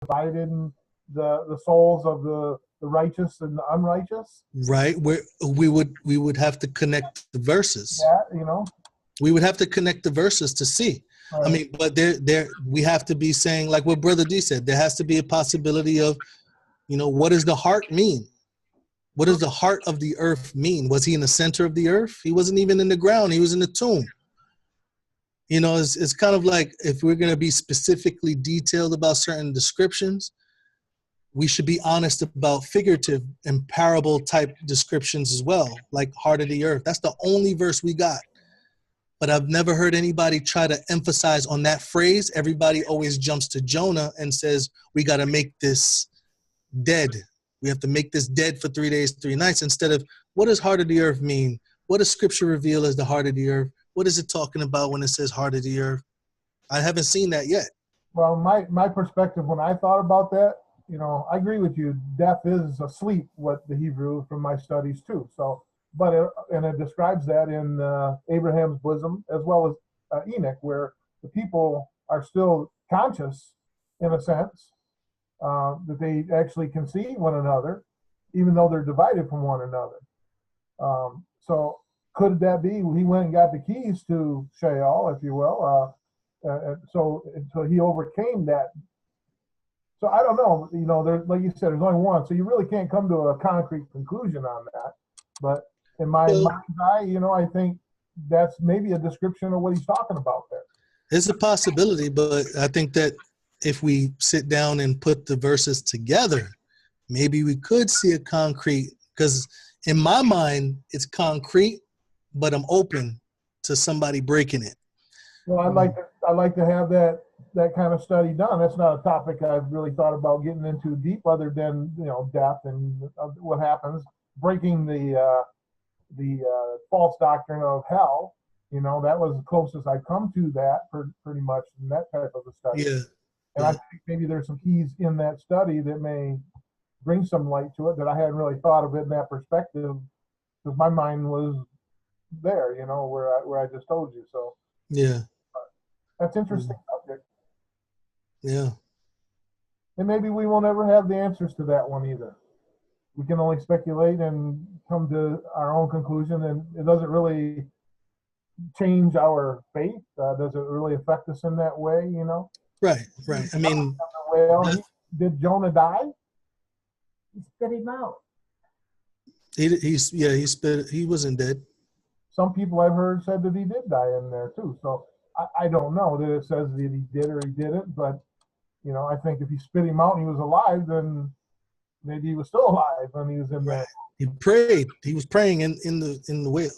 divided the souls of the righteous and the unrighteous. Right. We would have to connect the verses. Yeah. We would have to connect the verses to see. Right. I mean, but there we have to be saying, like what Brother D said, there has to be a possibility of, what does the heart mean? What does the heart of the earth mean? Was he in the center of the earth? He wasn't even in the ground. He was in the tomb. It's kind of like, if we're going to be specifically detailed about certain descriptions, we should be honest about figurative and parable type descriptions as well, like heart of the earth. That's the only verse we got. But I've never heard anybody try to emphasize on that phrase. Everybody always jumps to Jonah and says, we got to make this dead. We have to make this dead for 3 days, 3 nights, instead of, what does heart of the earth mean? What does scripture reveal as the heart of the earth? What is it talking about when it says heart of the earth? I haven't seen that yet. Well, my perspective when I thought about that, I agree with you. Death is asleep, what the Hebrew from my studies too. So, and it describes that in Abraham's bosom as well as Enoch, where the people are still conscious in a sense, that they actually can see one another, even though they're divided from one another. So could that be he went and got the keys to Sheol, if you will? So he overcame that. So I don't know, there, like you said, there's only one, so you really can't come to a concrete conclusion on that. But in my mind's eye, I think that's maybe a description of what he's talking about there. It's a possibility, but I think that if we sit down and put the verses together, maybe we could see a concrete, because in my mind, it's concrete, but I'm open to somebody breaking it. Well, I'd like to have that kind of study done. That's not a topic I've really thought about getting into deep, other than death and what happens, breaking the false doctrine of hell. That was the closest I come to that, pretty much, in that type of a study. Yeah. And I think maybe there's some keys in that study that may bring some light to it, that I hadn't really thought of it in that perspective, because my mind was there, where I just told you. So yeah, that's interesting subject. Yeah. And maybe we won't ever have the answers to that one either. We can only speculate and come to our own conclusion, and it doesn't really change our faith. Does it really affect us in that way, Right. I mean, did Jonah die? He spit him out. he spit. He wasn't dead. Some people I've heard said that he did die in there too. So I don't know that it says that he did or he didn't, but I think if he spit him out and he was alive, then maybe he was still alive when he was in there. He prayed. He was praying in the whale.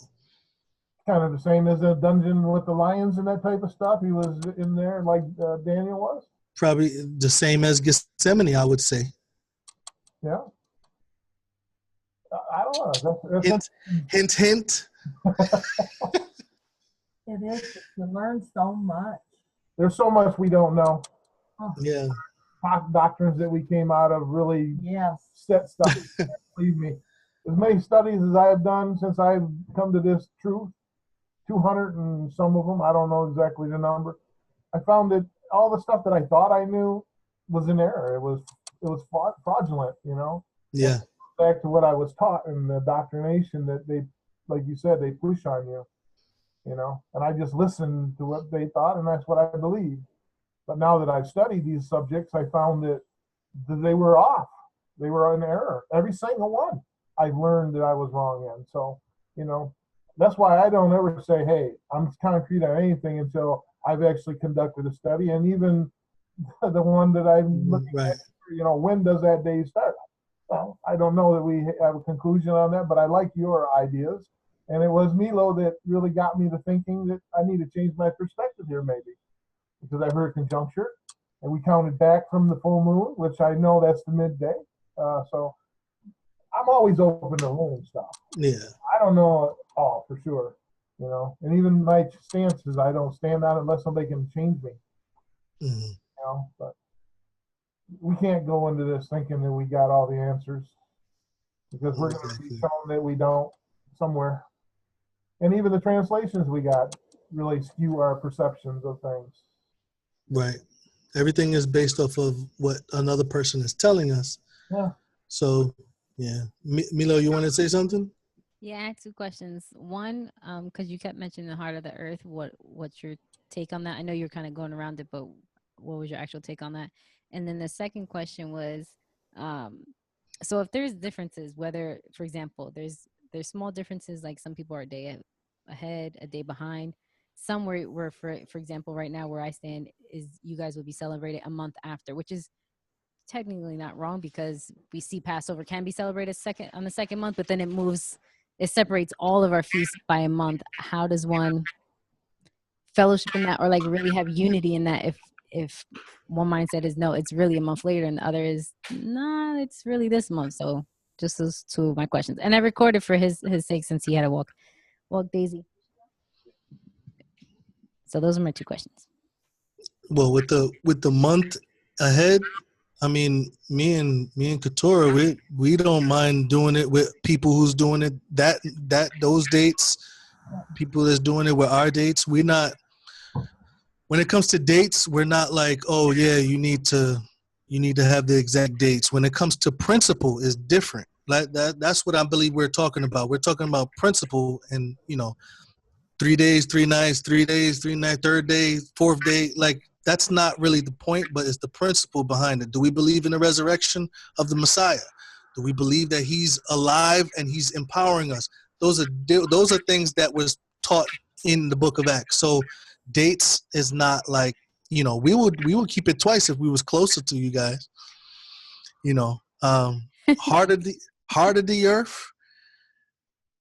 Kind of the same as the dungeon with the lions and that type of stuff. He was in there like Daniel was. Probably the same as Gethsemane, I would say. Yeah. I don't know. Hint, hint. It is. You learn so much. There's so much we don't know. Yeah. Doctrines that we came out of really set stuff. Believe me. As many studies as I have done since I've come to this truth, 200 and some of them, I don't know exactly the number, I found that all the stuff that I thought I knew was in error. It was fraudulent, Yeah. Back to what I was taught in the doctrination that they, like you said, they push on you, and I just listened to what they thought, and that's what I believed. But now that I've studied these subjects, I found that they were off. They were in error. Every single one I've learned that I was wrong in. So, that's why I don't ever say, hey, I'm concrete on anything until I've actually conducted a study. And even the one that I'm looking at, when does that day start? Well, I don't know that we have a conclusion on that, but I like your ideas. And it was Milo that really got me to thinking that I need to change my perspective here, maybe. Because I've heard conjuncture, and we counted back from the full moon, which I know that's the midday. So I'm always open to learning stuff. Yeah. I don't know it all for sure, and even my stances, I don't stand on it unless somebody can change me. Mm-hmm. But we can't go into this thinking that we got all the answers, because we're going to be shown that we don't somewhere. And even the translations we got really skew our perceptions of things. Right. Everything is based off of what another person is telling us. Yeah. So, yeah. Milo, you want to say something? Yeah, I had two questions. One, because you kept mentioning the heart of the earth. What's your take on that? I know you're kind of going around it, but what was your actual take on that? And then the second question was, so if there's differences, whether, for example, there's small differences, like some people are a day ahead, a day behind. Some where for example, right now where I stand is you guys will be celebrated a month after, which is technically not wrong because we see Passover can be celebrated on the second month, but then it separates all of our feasts by a month. How does one fellowship in that, or like really have unity in that, if one mindset is no, it's really a month later, and the other is nah, it's really this month? So just those two of my questions, and I recorded for his sake since he had to walk Daisy. So those are my two questions. Well, with the month ahead, I mean, me and Katora, we don't mind doing it with people who's doing it those dates. People that's doing it with our dates. We're not. When it comes to dates, we're not like, oh yeah, you need to have the exact dates. When it comes to principle, is different. Like that's what I believe we're talking about. We're talking about principle, and 3 days, 3 nights, 3 days, 3 nights, third day, fourth day. Like that's not really the point, but it's the principle behind it. Do we believe in the resurrection of the Messiah? Do we believe that he's alive and he's empowering us? Those are things that was taught in the book of Acts. So dates is not like, we would keep it twice if we was closer to you guys. Heart of the earth.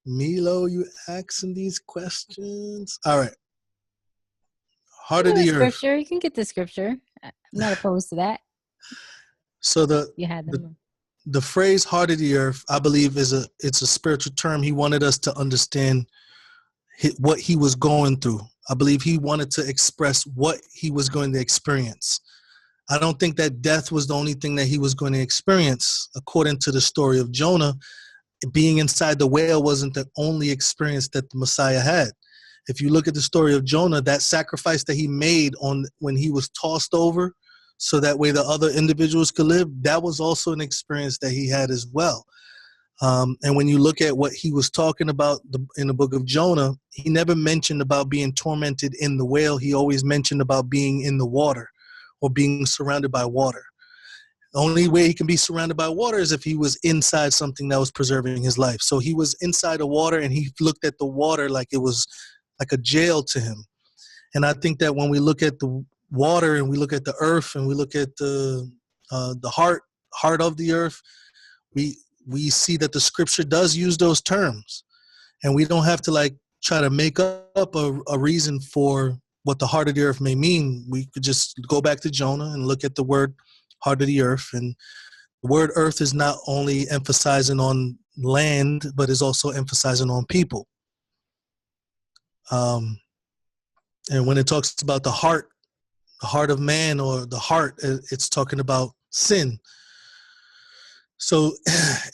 Milo, you asking these questions? All right. Heart of the earth. Scripture. You can get the scripture. I'm not opposed to that. So You had them. the phrase "heart of the earth," I believe, it's a spiritual term. He wanted us to understand what he was going through. I believe he wanted to express what he was going to experience. I don't think that death was the only thing that he was going to experience. According to the story of Jonah, being inside the whale wasn't the only experience that the Messiah had. If you look at the story of Jonah, that sacrifice that he made when he was tossed over so that way the other individuals could live, that was also an experience that he had as well. And when you look at what he was talking about in the book of Jonah, he never mentioned about being tormented in the whale. He always mentioned about being in the water or being surrounded by water. The only way he can be surrounded by water is if he was inside something that was preserving his life. So he was inside the water, and he looked at the water like it was like a jail to him. And I think that when we look at the water and we look at the earth and we look at the heart of the earth, we see that the scripture does use those terms. And we don't have to like try to make up a reason for what the heart of the earth may mean. We could just go back to Jonah and look at the word heart of the earth. And the word earth is not only emphasizing on land, but is also emphasizing on people. And when it talks about the heart of man, or the heart, it's talking about sin. So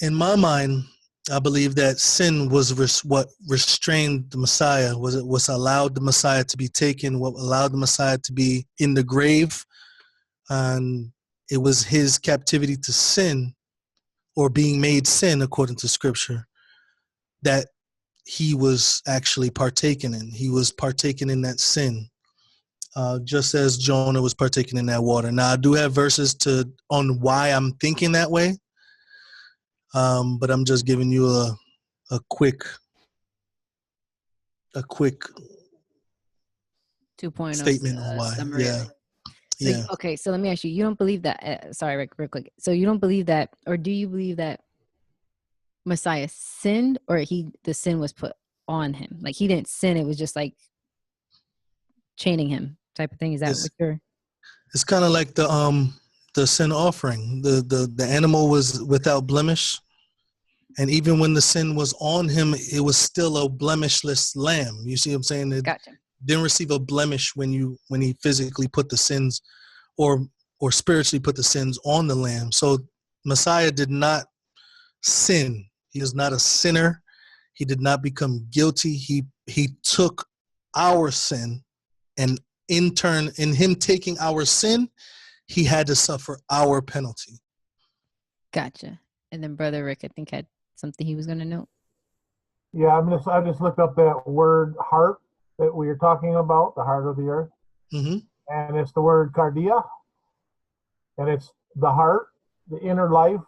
in my mind, I believe that sin was what restrained the Messiah, was allowed the Messiah to be taken, what allowed the Messiah to be in the grave. And it was his captivity to sin, or being made sin according to scripture, that he was actually partaking in. He was partaking in that sin, just as Jonah was partaking in that water. Now, I do have verses on why I'm thinking that way, but I'm just giving you a quick 2.0 statement on why. summary. Yeah. So, Yeah. okay, so let me ask you, you don't believe that, sorry, real quick. So you don't believe that, or do you believe that Messiah sinned, or the sin was put on him? Like he didn't sin, it was just like chaining him type of thing. Is that what you're? It's kind of like the sin offering. The animal was without blemish. And even when the sin was on him, it was still a blemishless lamb. You see what I'm saying? It Gotcha. didn't receive a blemish when he physically put the sins or spiritually put the sins on the lamb. So Messiah did not sin. He is not a sinner. He did not become guilty. He took our sin, and in turn, in him taking our sin, he had to suffer our penalty. Gotcha. And then Brother Rick, I think, had something he was going to note. Yeah, I just looked up that word heart that we were talking about, the heart of the earth, Mm-hmm. and it's the word cardia, and it's the heart, the inner life,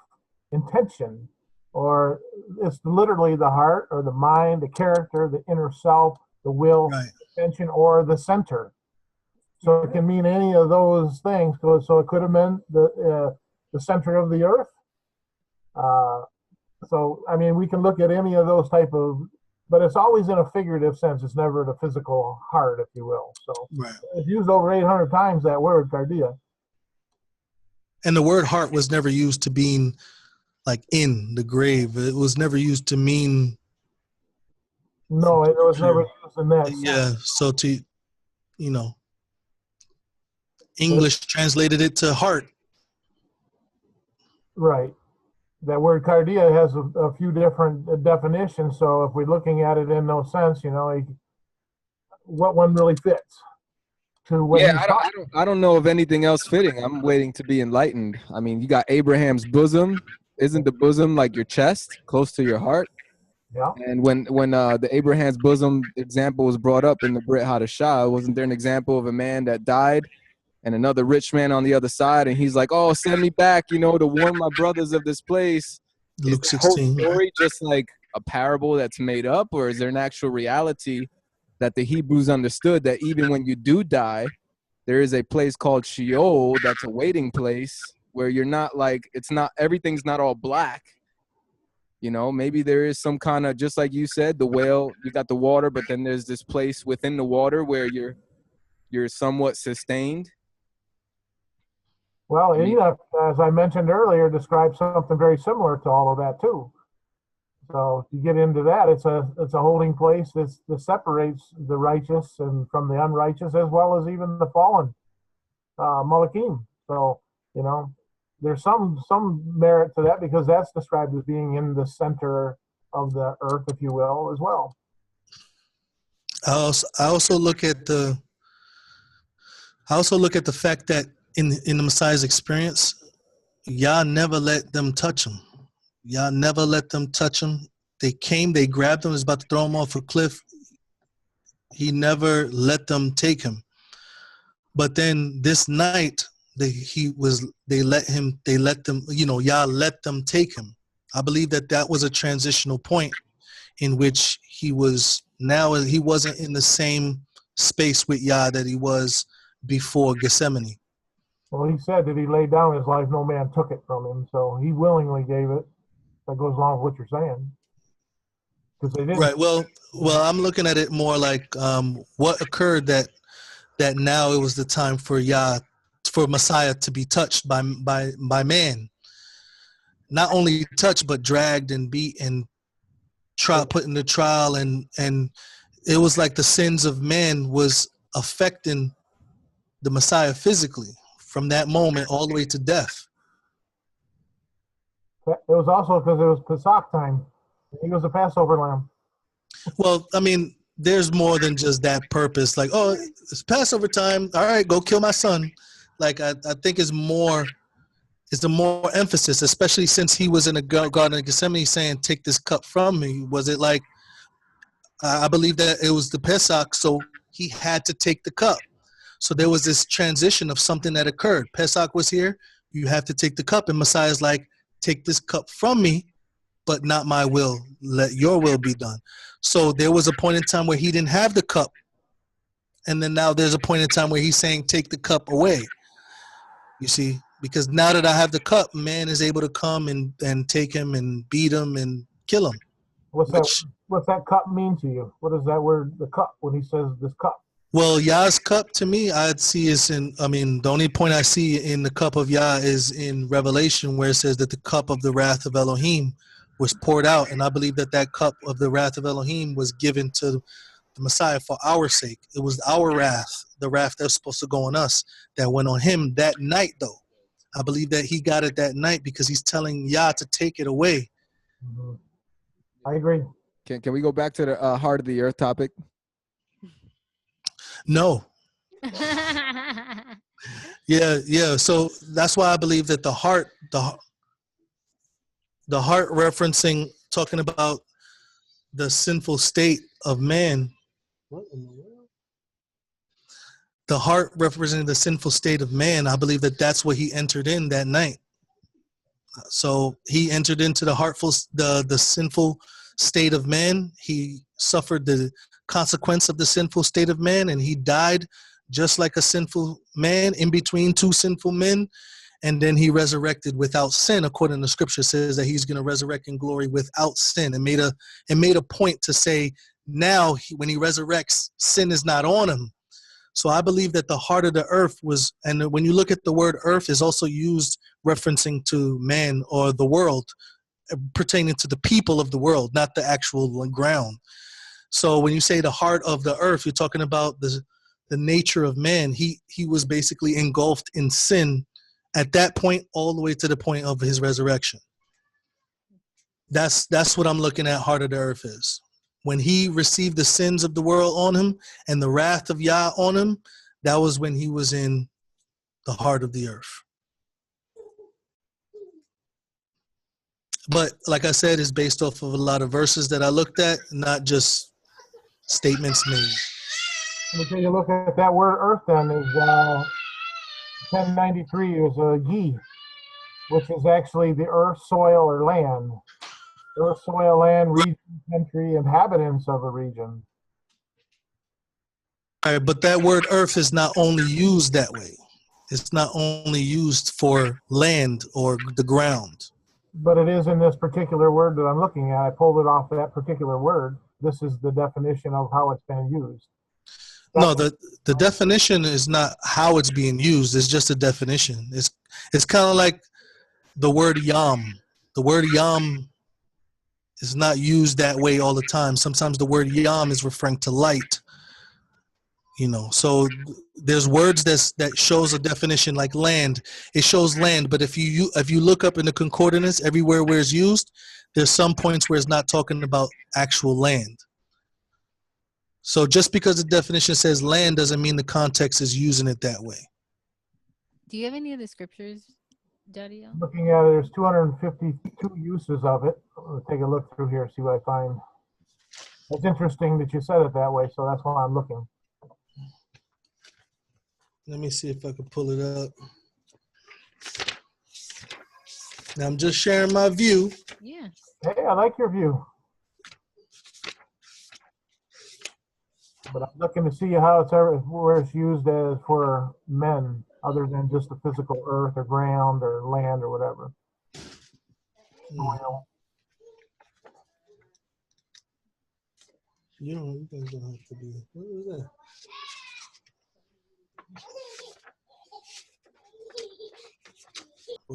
intention, or it's literally the heart or the mind, the character, the inner self, the will, Right. intention, or the center. So it can mean any of those things. So it could have meant the center of the earth. So I mean, we can look at any of those type of, but it's always in a figurative sense. It's never the physical heart, if you will. So Right. it's used over 800 times, that word cardia. And the word heart was never used to mean like in the grave. It was never used to mean. No, it was never used in that sense. Yeah. So English translated it to heart. Right. That word cardia has a few different definitions. So if we're looking at it in no sense, what one really fits to what Yeah, he's talking. I don't know of anything else fitting. I'm waiting to be enlightened. I mean, you got Abraham's bosom. Isn't the bosom like your chest, close to your heart? Yeah. And when the Abraham's bosom example was brought up in the Brit Hadashah, wasn't there an example of a man that died and another rich man on the other side, and he's like, "Oh, send me back, to warn my brothers of this place." Luke Is the whole 16. story just like a parable that's made up, or is there an actual reality that the Hebrews understood that even when you do die, there is a place called Sheol that's a waiting place where you're not like, it's not, everything's not all black. Maybe there is some kind of, just like you said, the whale, you got the water, but then there's this place within the water where you're somewhat sustained. Well, I mean, Enoch, as I mentioned earlier, describes something very similar to all of that too. So if you get into that, it's a holding place that separates the righteous and from the unrighteous, as well as even the fallen Malachim. So there's some merit to that, because that's described as being in the center of the earth, if you will, as well. I also look at the fact that in the Messiah's experience, Yah never let them touch him. Yah never let them touch him. They came, they grabbed him, was about to throw him off a cliff. He never let them take him. But then this night, Yah let them take him. I believe that was a transitional point in which he wasn't in the same space with Yah that he was before Gethsemane. Well, he said that he laid down his life, no man took it from him. So he willingly gave it. That goes along with what you're saying. Because they didn't. Right. Well, I'm looking at it more like what occurred that now it was the time for Messiah to be touched by man. Not only touched, but dragged and beat and put in the trial, and it was like the sins of man was affecting the Messiah physically from that moment all the way to death. It was also because it was Pesach time. He was a Passover lamb. Well, I mean, there's more than just that purpose. Like, oh, it's Passover time. All right, go kill my son. Like, I think it's more emphasis, especially since he was in the Garden of Gethsemane saying, take this cup from me. Was it like, I believe that it was the Pesach, so he had to take the cup. So there was this transition of something that occurred. Pesach was here. You have to take the cup. And Messiah's like, take this cup from me, but not my will. Let your will be done. So there was a point in time where he didn't have the cup. And then now there's a point in time where he's saying, take the cup away. You see, because now that I have the cup, man is able to come and take him and beat him and kill him. What's that cup mean to you? What is that word, the cup, when he says this cup? Well, Yah's cup to me, I'd see is the only point I see in the cup of Yah is in Revelation, where it says that the cup of the wrath of Elohim was poured out. And I believe that cup of the wrath of Elohim was given to the Messiah for our sake. It was our wrath, the wrath that's supposed to go on us, that went on him that night, though. I believe that he got it that night because he's telling Yah to take it away. Mm-hmm. I agree. Can we go back to the heart of the earth topic? No. Yeah. So that's why I believe that the heart referencing, talking about the sinful state of man. What in the world? The heart representing the sinful state of man. I believe that that's what he entered in that night. So he entered into the sinful state of man. He suffered the consequence of the sinful state of man, and he died just like a sinful man in between two sinful men. And then he resurrected without sin, according to scripture says that he's going to resurrect in glory without sin, and made a point to say now when he resurrects, sin is not on him. So I believe that the heart of the earth was, and when you look at the word earth, is also used referencing to man or the world, pertaining to the people of the world, not the actual ground. So when you say the heart of the earth, you're talking about the nature of man. He was basically engulfed in sin at that point, all the way to the point of his resurrection. That's what I'm looking at. Heart of the earth is when he received the sins of the world on him and the wrath of Yah on him. That was when he was in the heart of the earth. But like I said, it's based off of a lot of verses that I looked at, not just statements made. Let me take a look at that word earth then. Is 1093 is a ye, which is actually the earth, soil, or land. Earth, soil, land, region, country, inhabitants of a region. All right, but that word earth is not only used that way. It's not only used for land or the ground. But it is in this particular word that I'm looking at. I pulled it off that particular word. This is the definition of how it's been used. No, the definition is not how it's being used. It's just a definition. It's kind of like the word yam. The word yam is not used that way all the time. Sometimes the word yam is referring to light. So there's words that shows a definition, like land. It shows land, but if you look up in the concordance, everywhere where it's used, there's some points where it's not talking about actual land. So just because the definition says land doesn't mean the context is using it that way. Do you have any of the scriptures, Jadiel? Looking at it, there's 252 uses of it. I'll take a look through here, see what I find. It's interesting that you said it that way, so that's why I'm looking. Let me see if I can pull it up. Now I'm just sharing my view. Yeah. Hey, I like your view. But I'm looking to see how where it's used as for men, other than just the physical earth or ground or land or whatever. Soil. You guys don't have to be. What is that?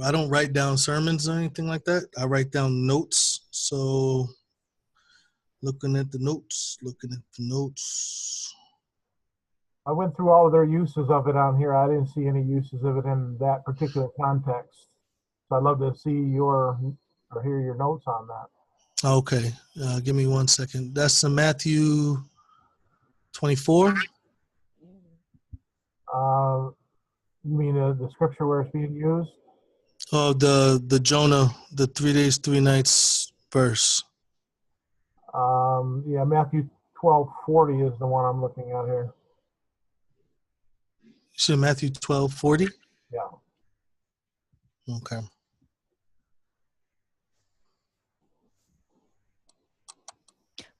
I don't write down sermons or anything like that. I write down notes. So looking at the notes. I went through all of their uses of it on here. I didn't see any uses of it in that particular context. So I'd love to see or hear your notes on that. Okay. Give me 1 second. That's Matthew 24. You mean the scripture where it's being used? Oh, the Jonah, the 3 days, 3 nights verse. Yeah, Matthew 12:40 is the one I'm looking at here. You said Matthew 12:40? Yeah. Okay.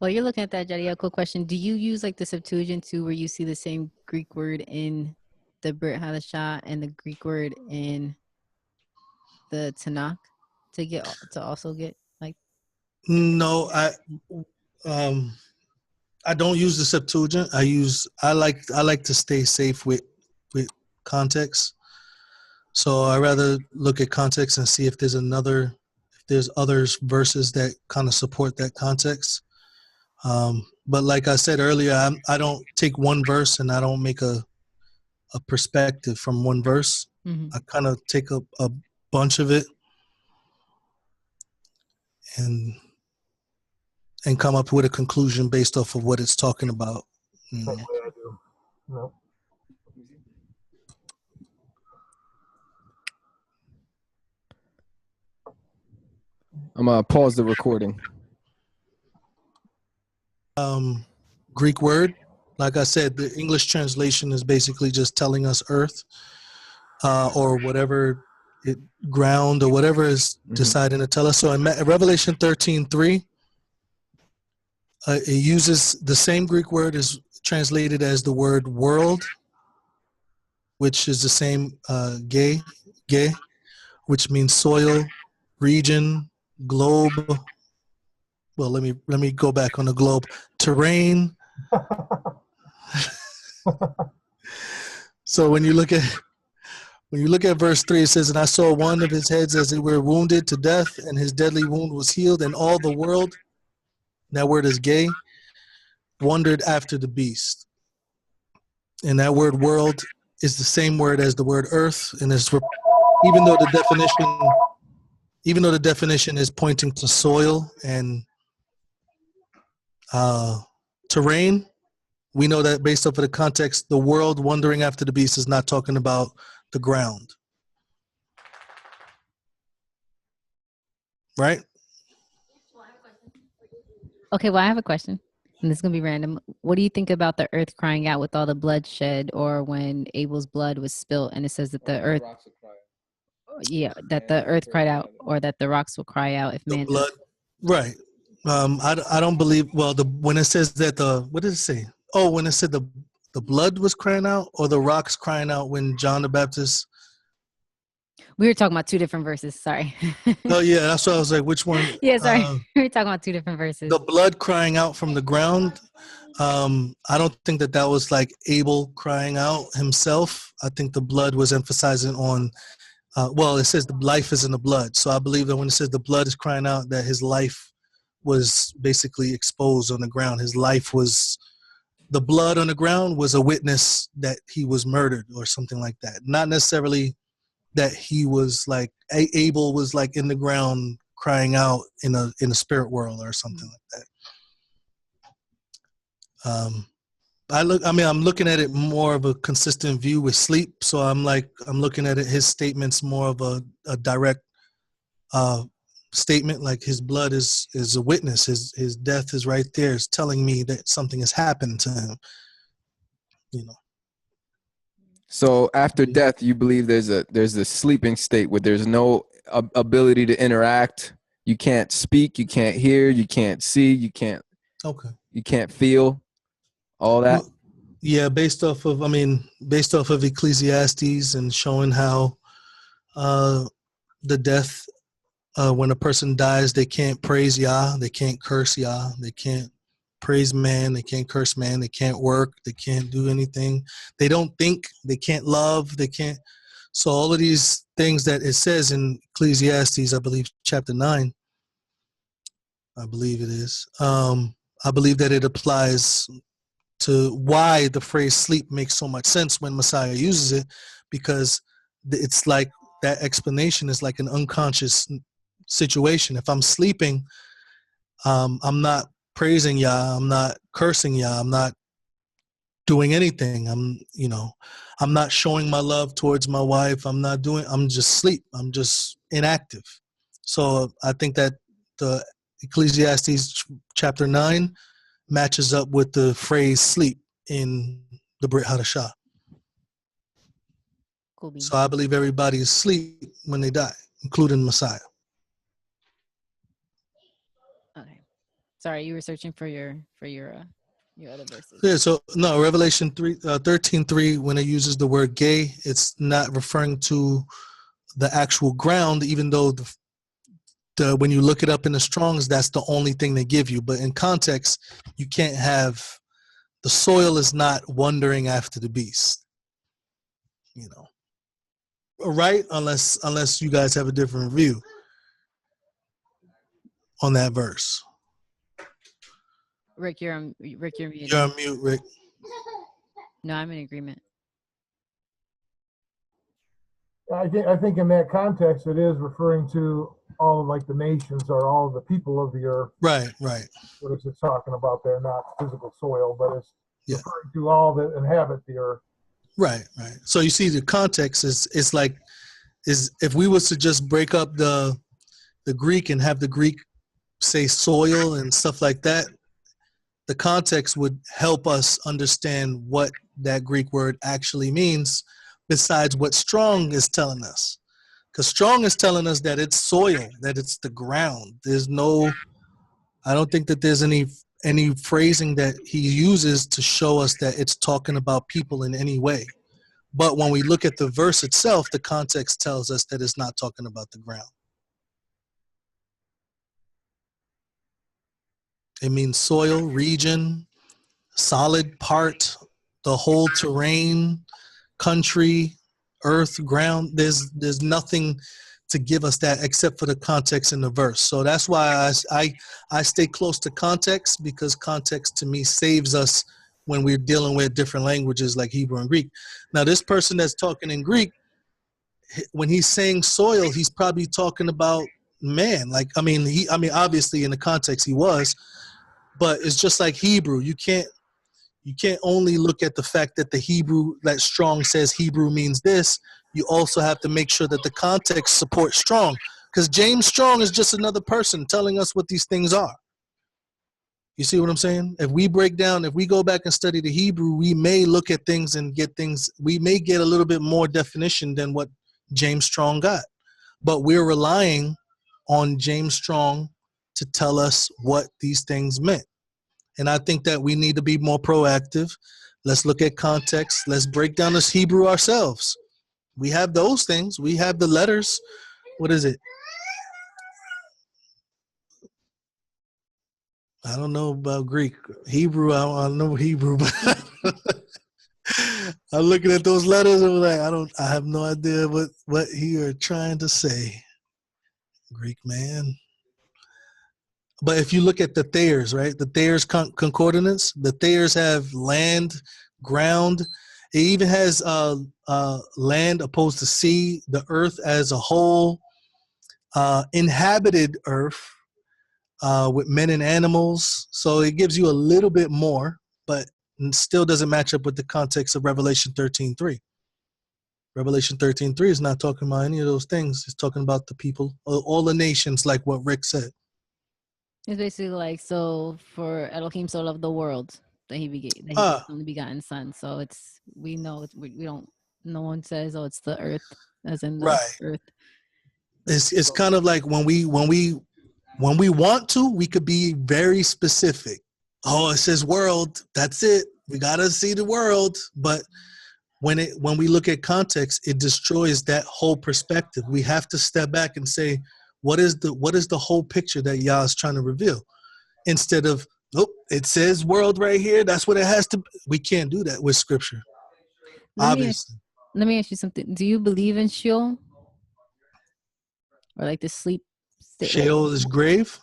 Well, you're looking at that, Jadiel. Quick question: do you use like the Septuagint too, where you see the same Greek word in the Brit Hadashah and the Greek word in the Tanakh to also get like? No, I don't use the Septuagint. I like to stay safe with context. So I rather look at context and see if there's other verses that kind of support that context. But like I said earlier, I don't take one verse and I don't make a perspective from one verse. Mm-hmm. I kind of take a bunch of it and come up with a conclusion based off of what it's talking about. Same way I do. No. I'm gonna pause the recording. Greek word. Like I said, the English translation is basically just telling us earth, or whatever it ground or whatever is deciding to tell us. So in Revelation 13:3, it uses the same Greek word is translated as the word world, which is the same gay, which means soil, region, globe. Well, let me go back on the globe. Terrain. So when you look at verse 3, it says, "And I saw one of his heads as it were wounded to death, and his deadly wound was healed, and all the world," that word is gay, "wondered after the beast." And that word world is the same word as the word earth, and even though the definition is pointing to soil and terrain, we know that based off of the context, the world wandering after the beast is not talking about the ground. Right? Okay, well, I have a question, and this is gonna be random. What do you think about the earth crying out with all the bloodshed, or when Abel's blood was spilt, and it says that the earth, that the earth cried out, or that the rocks will cry out if The man blood. Right. I don't believe, well, when it says that what did it say? Oh, when it said the blood was crying out, or the rocks crying out when John the Baptist. We were talking about two different verses. Sorry. Oh yeah, that's why I was like, which one? Yeah, sorry. We were talking about two different verses. The blood crying out from the ground. I don't think that was like Abel crying out himself. I think the blood was emphasizing on, well, it says the life is in the blood. So I believe that when it says the blood is crying out, that his life was basically exposed on the ground. His life was, the blood on the ground was a witness that he was murdered or something like that. Not necessarily that he was like, Abel was like in the ground crying out in a spirit world or something like that. I'm looking at it more of a consistent view with sleep. So I'm looking at it, his statements more of a direct statement, like his blood is a witness. His death is right there. It's telling me that something has happened to him. You know. So after death, you believe there's a sleeping state where there's no ability to interact. You can't speak. You can't hear. You can't see. You can't. Okay. You can't feel. All that. Well, yeah, based off of Ecclesiastes and showing how the death, when a person dies, they can't praise Yah, they can't curse Yah, they can't praise man, they can't curse man, they can't work, they can't do anything, they don't think, they can't love, they can't. So all of these things that it says in Ecclesiastes, I believe chapter 9, I believe it is, I believe that it applies to why the phrase sleep makes so much sense when Messiah uses it, because it's like that explanation is like an unconscious situation. If I'm sleeping, I'm not praising Yah, I'm not cursing Yah, I'm not doing anything. I'm not showing my love towards my wife. I'm just asleep. I'm just inactive. So I think that the Ecclesiastes chapter 9 matches up with the phrase sleep in the Brit Hadashah. Cool beans. So I believe everybody is asleep when they die, including Messiah. Okay. Sorry, you were searching for your other verses. Yeah, so no, Revelation 13:3, when it uses the word gay, it's not referring to the actual ground, even though when you look it up in the Strongs, that's the only thing they give you. But in context, you can't have, the soil is not wandering after the beast, right? Unless you guys have a different view on that verse. Rick, you're muted. You're on mute, Rick. No, I'm in agreement. I think in that context, it is referring to all of like the nations or all of the people of the earth. Right. What it's talking about there, not physical soil, but it's Yeah. referring to all that inhabit the earth. Right. So you see the context is if we was to just break up the Greek and have the Greek say soil and stuff like that, the context would help us understand what that Greek word actually means, besides what Strong is telling us. Because Strong is telling us that it's soil, that it's the ground. I don't think that there's any phrasing that he uses to show us that it's talking about people in any way. But when we look at the verse itself, the context tells us that it's not talking about the ground. It means soil, region, solid part, the whole terrain, country, earth, ground. There's nothing to give us that except for the context in the verse. So that's why I stay close to context, because context to me saves us when we're dealing with different languages like Hebrew and Greek. Now, this person that's talking in Greek, when he's saying soil, he's probably talking about man. Like, I mean, obviously in the context he was, but it's just like Hebrew. You can't only look at the fact that the Hebrew, that Strong says Hebrew means this. You also have to make sure that the context supports Strong, because James Strong is just another person telling us what these things are. You see what I'm saying? If we go back and study the Hebrew, we may look at things and we may get a little bit more definition than what James Strong got. But we're relying on James Strong to tell us what these things meant. And I think that we need to be more proactive. Let's look at context. Let's break down this Hebrew ourselves. We have those things. We have the letters. What is it? I don't know about Greek. Hebrew, I don't know Hebrew, but I'm looking at those letters and I'm like, I have no idea what he are trying to say. Greek man. But if you look at the Thayers, right? The Thayers concordance, the Thayers have land, ground. It even has land opposed to sea, the earth as a whole, inhabited earth with men and animals. So it gives you a little bit more, but still doesn't match up with the context of Revelation 13:3. Revelation 13:3 is not talking about any of those things. It's talking about the people, all the nations, like what Rick said. It's basically like, so for Elohim so loved the world that he gave his only begotten son. So we know we don't. No one says, "Oh, it's the earth," as in the Right. earth. It's kind of like when we want to, we could be very specific. Oh, it says world. That's it. We gotta see the world. But when we look at context, it destroys that whole perspective. We have to step back and say, what is the whole picture that Yah is trying to reveal? Instead of, oh, it says world right here. That's what it has to be. We can't do that with scripture. Obviously. Let me ask you something. Do you believe in Sheol? Or like the sleep state? Sheol is grave?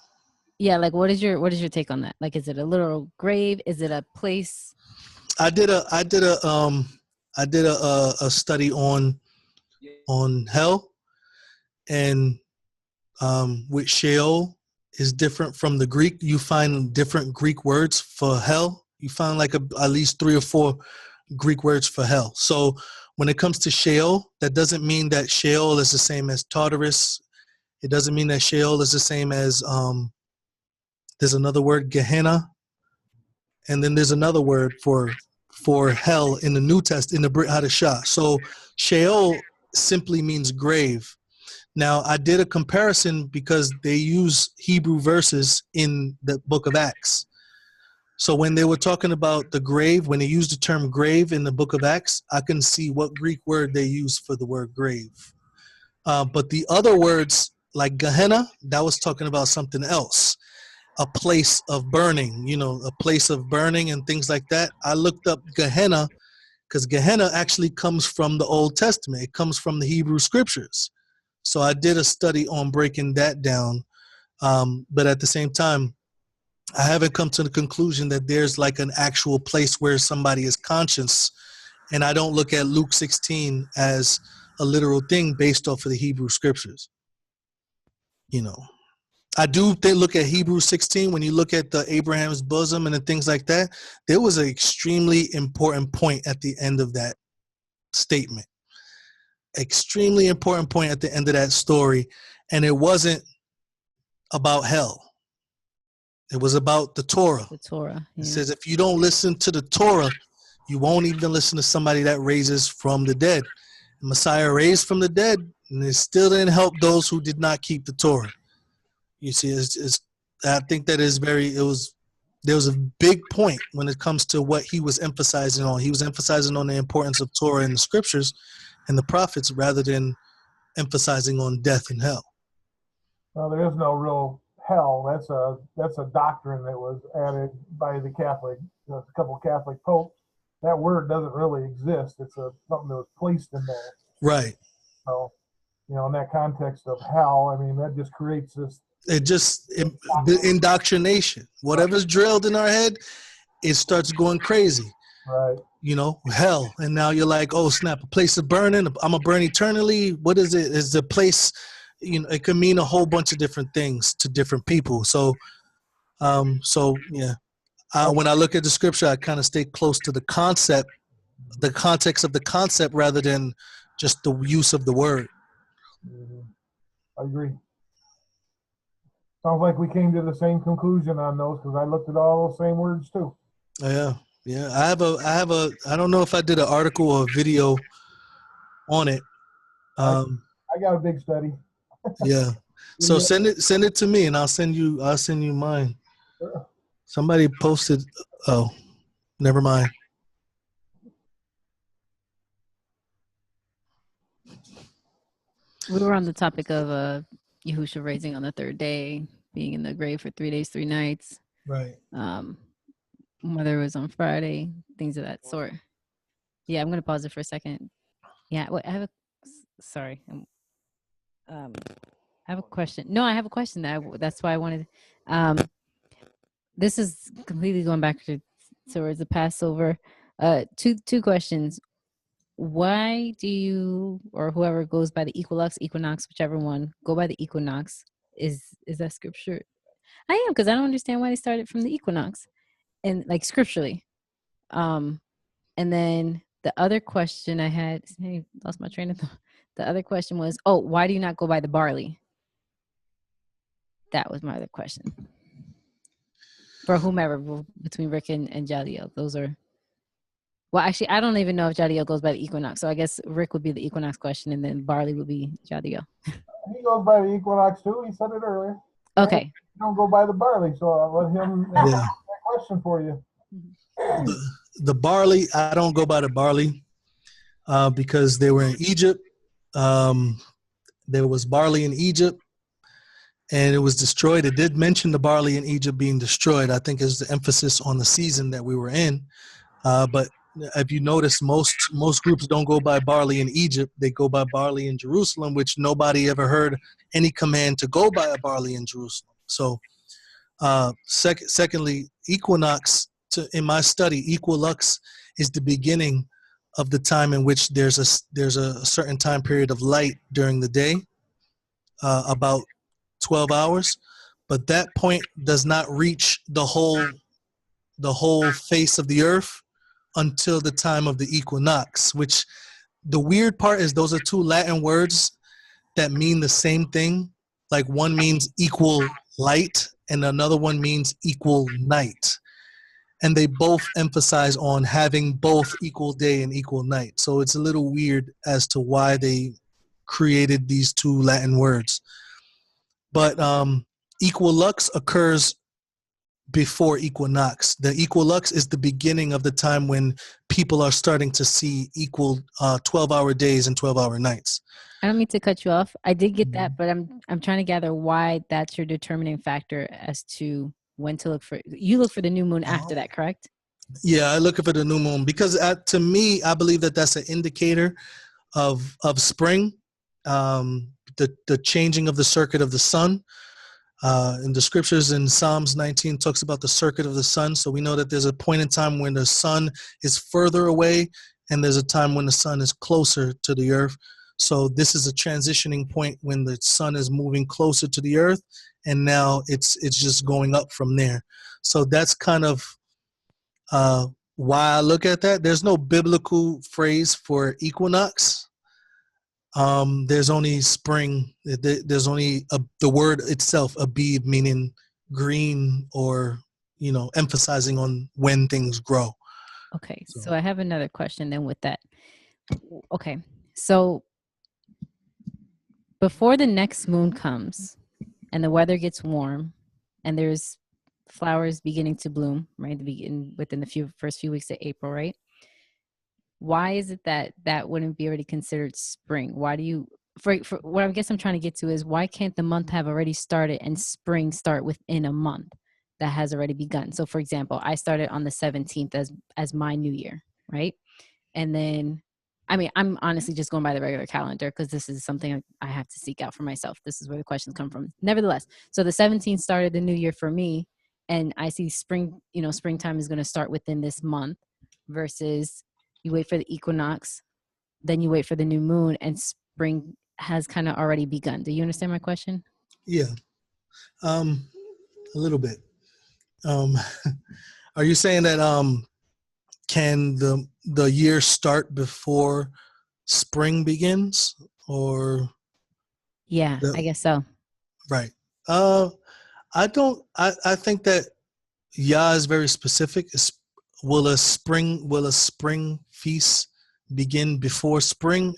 Yeah, like what is your take on that? Like, is it a literal grave? Is it a place? I did a study on hell, and with Sheol is different from the Greek. You find different Greek words for hell. You find like at least 3 or 4 Greek words for hell. So when it comes to Sheol, that doesn't mean that Sheol is the same as Tartarus. It doesn't mean that Sheol is the same as there's another word, Gehenna, and then there's another word for hell in the New Testament, in the Brit Hadashah. So Sheol simply means grave. Now, I did a comparison because they use Hebrew verses in the book of Acts. So when they were talking about the grave, when they used the term grave in the book of Acts, I can see what Greek word they use for the word grave. But the other words, like Gehenna, that was talking about something else. A place of burning, a place of burning and things like that. I looked up Gehenna because Gehenna actually comes from the Old Testament. It comes from the Hebrew scriptures. So I did a study on breaking that down. But at the same time, I haven't come to the conclusion that there's like an actual place where somebody is conscious. And I don't look at Luke 16 as a literal thing based off of the Hebrew scriptures. I do look at Hebrews 16. When you look at the Abraham's bosom and the things like that, there was an extremely important point at the end of that statement. Extremely important point at the end of that story. And it wasn't about hell. It was about the Torah. The Torah. It Yeah. says if you don't listen to the Torah, you won't even listen to somebody that raises from the dead. The Messiah raised from the dead, and it still didn't help those who did not keep the Torah. You see, I think that is there was a big point when it comes to what he was emphasizing on. He was emphasizing on the importance of Torah and the scriptures and the prophets rather than emphasizing on death and hell. Well, there is no real hell. That's a doctrine that was added by the Catholic, a couple of Catholic popes. That word doesn't really exist. It's something that was placed in there. Right. So, in that context of hell, I mean, that just creates this. Indoctrination. Whatever's drilled in our head, it starts going crazy. Right. Hell. And now you're like, oh, snap, a place of burning. I'm going to burn eternally. What is it? Is the place, it could mean a whole bunch of different things to different people. So, yeah. When I look at the scripture, I kind of stay close to the concept, the context of the concept rather than just the use of the word. Mm-hmm. I agree. Sounds like we came to the same conclusion on those because I looked at all those same words too. Yeah. I don't know if I did an article or a video on it. I got a big study. Yeah. So send it to me and I'll send you mine. Sure. Somebody posted. Oh, never mind. We were on the topic of Yahusha raising on the third day, being in the grave for 3 days, 3 nights. Right. Whether it was on Friday, things of that sort. Yeah, I'm gonna pause it for a second. Yeah, wait, I have a question. No, I have a question. That's why I wanted. This is completely going back towards the Passover. Two questions. Why do you or whoever goes by the equinox, whichever one, go by the equinox? Is that scripture? I am, because I don't understand why they started from the equinox, and like scripturally. And then the other question I had, I lost my train of thought. The other question was, why do you not go by the barley? That was my other question. For whomever, between Rick and Jadiel. Those are, well, actually, I don't even know if Jadiel goes by the equinox. So I guess Rick would be the equinox question, and then barley would be Jadiel. He goes by the equinox too. He said it earlier. Okay. You don't go by the barley, so I'll let him answer Yeah. that question for you. The barley, I don't go by the barley because they were in Egypt. There was barley in Egypt, and it was destroyed. It did mention the barley in Egypt being destroyed. I think is the emphasis on the season that we were in. But if you notice, most groups don't go by barley in Egypt. They go by barley in Jerusalem, which nobody ever heard any command to go by a barley in Jerusalem. So, secondly, equinox. In my study, equilux is the beginning of the time in which there's a certain time period of light during the day, about 12 hours, but that point does not reach the whole face of the earth until the time of the equinox, which the weird part is those are two Latin words that mean the same thing. Like one means equal light and another one means equal night. And they both emphasize on having both equal day and equal night. So it's a little weird as to why they created these two Latin words. But equilux occurs before equinox. The equilux is the beginning of the time when people are starting to see equal 12-hour days and 12-hour nights. I don't mean to cut you off. I did get that, but I'm trying to gather why that's your determining factor as to when to look for. You look for the new moon after that, correct? Yeah, I look for the new moon because to me, I believe that that's an indicator of spring, the changing of the circuit of the sun. In the scriptures in Psalms 19 talks about the circuit of the sun. So we know that there's a point in time when the sun is further away and there's a time when the sun is closer to the earth. So this is a transitioning point when the sun is moving closer to the earth and now it's just going up from there. So that's kind of why I look at that. There's no biblical phrase for equinox. there's only spring. There's only the word itself, abib, meaning green, or emphasizing on when things grow. Okay, So- so I have another question then with that. Okay, so before the next moon comes and the weather gets warm and there's flowers beginning to bloom, right? Within the first few weeks of April, right? Why is it that wouldn't be already considered spring? Why do you for what I guess I'm trying to get to is why can't the month have already started and spring start within a month that has already begun? So for example, I started on the 17th as my new year, right? And then I mean, I'm honestly just going by the regular calendar because this is something I have to seek out for myself. This is where the questions come from. Nevertheless, so the 17th started the new year for me, and I see springtime is going to start within this month versus you wait for the equinox, then you wait for the new moon, and spring has kind of already begun. Do you understand my question? Yeah, a little bit. Are you saying that can the year start before spring begins, or Yeah, I guess so. right? I think that Yah is very specific. Will a spring feast begin before spring?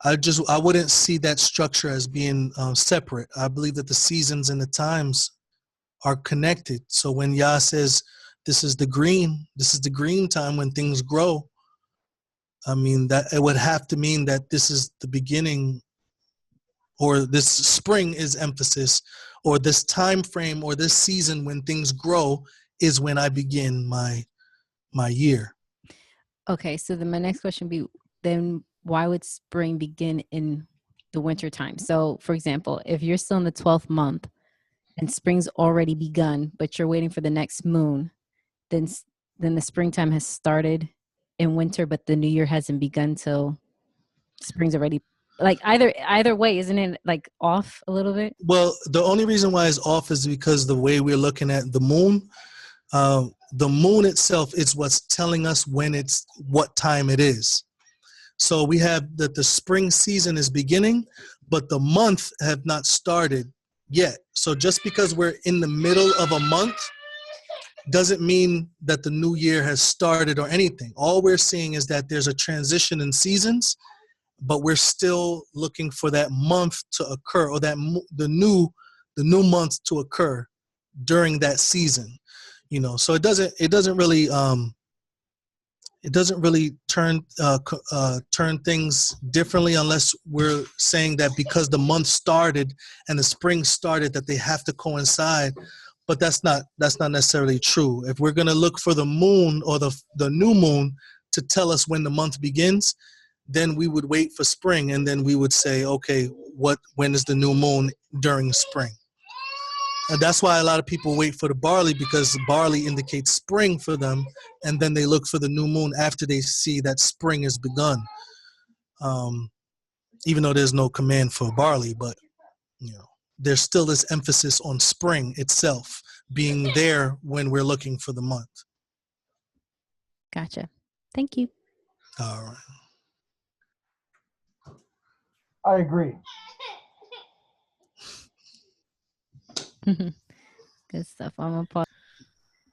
I wouldn't see that structure as being separate. I believe that the seasons and the times are connected. So when Yah says this is the green time when things grow, I mean that it would have to mean that this is the beginning, or this spring is emphasis, or this time frame or this season when things grow is when I begin my year. Okay, so then my next question would be then why would spring begin in the winter time? So for example, if you're still in the 12th month and spring's already begun, but you're waiting for the next moon, then the springtime has started in winter, but the new year hasn't begun till spring's already like either way, isn't it like off a little bit? Well, the only reason why it's off is because the way we're looking at the moon itself is what's telling us what time it is. So we have that the spring season is beginning, but the month have not started yet. So just because we're in the middle of a month doesn't mean that the new year has started or anything. All we're seeing is that there's a transition in seasons, but we're still looking for that month to occur, or the new month to occur during that season. So it doesn't really turn things differently, unless we're saying that because the month started and the spring started that they have to coincide. But that's not necessarily true. If we're going to look for the moon or the new moon to tell us when the month begins, then we would wait for spring, and then we would say, okay, when is the new moon during spring? And that's why a lot of people wait for the barley, because barley indicates spring for them, and then they look for the new moon after they see that spring has begun. Even though there's no command for barley, but there's still this emphasis on spring itself being there when we're looking for the month. Gotcha. Thank you. All right. I agree. Good stuff. I'm gonna pause.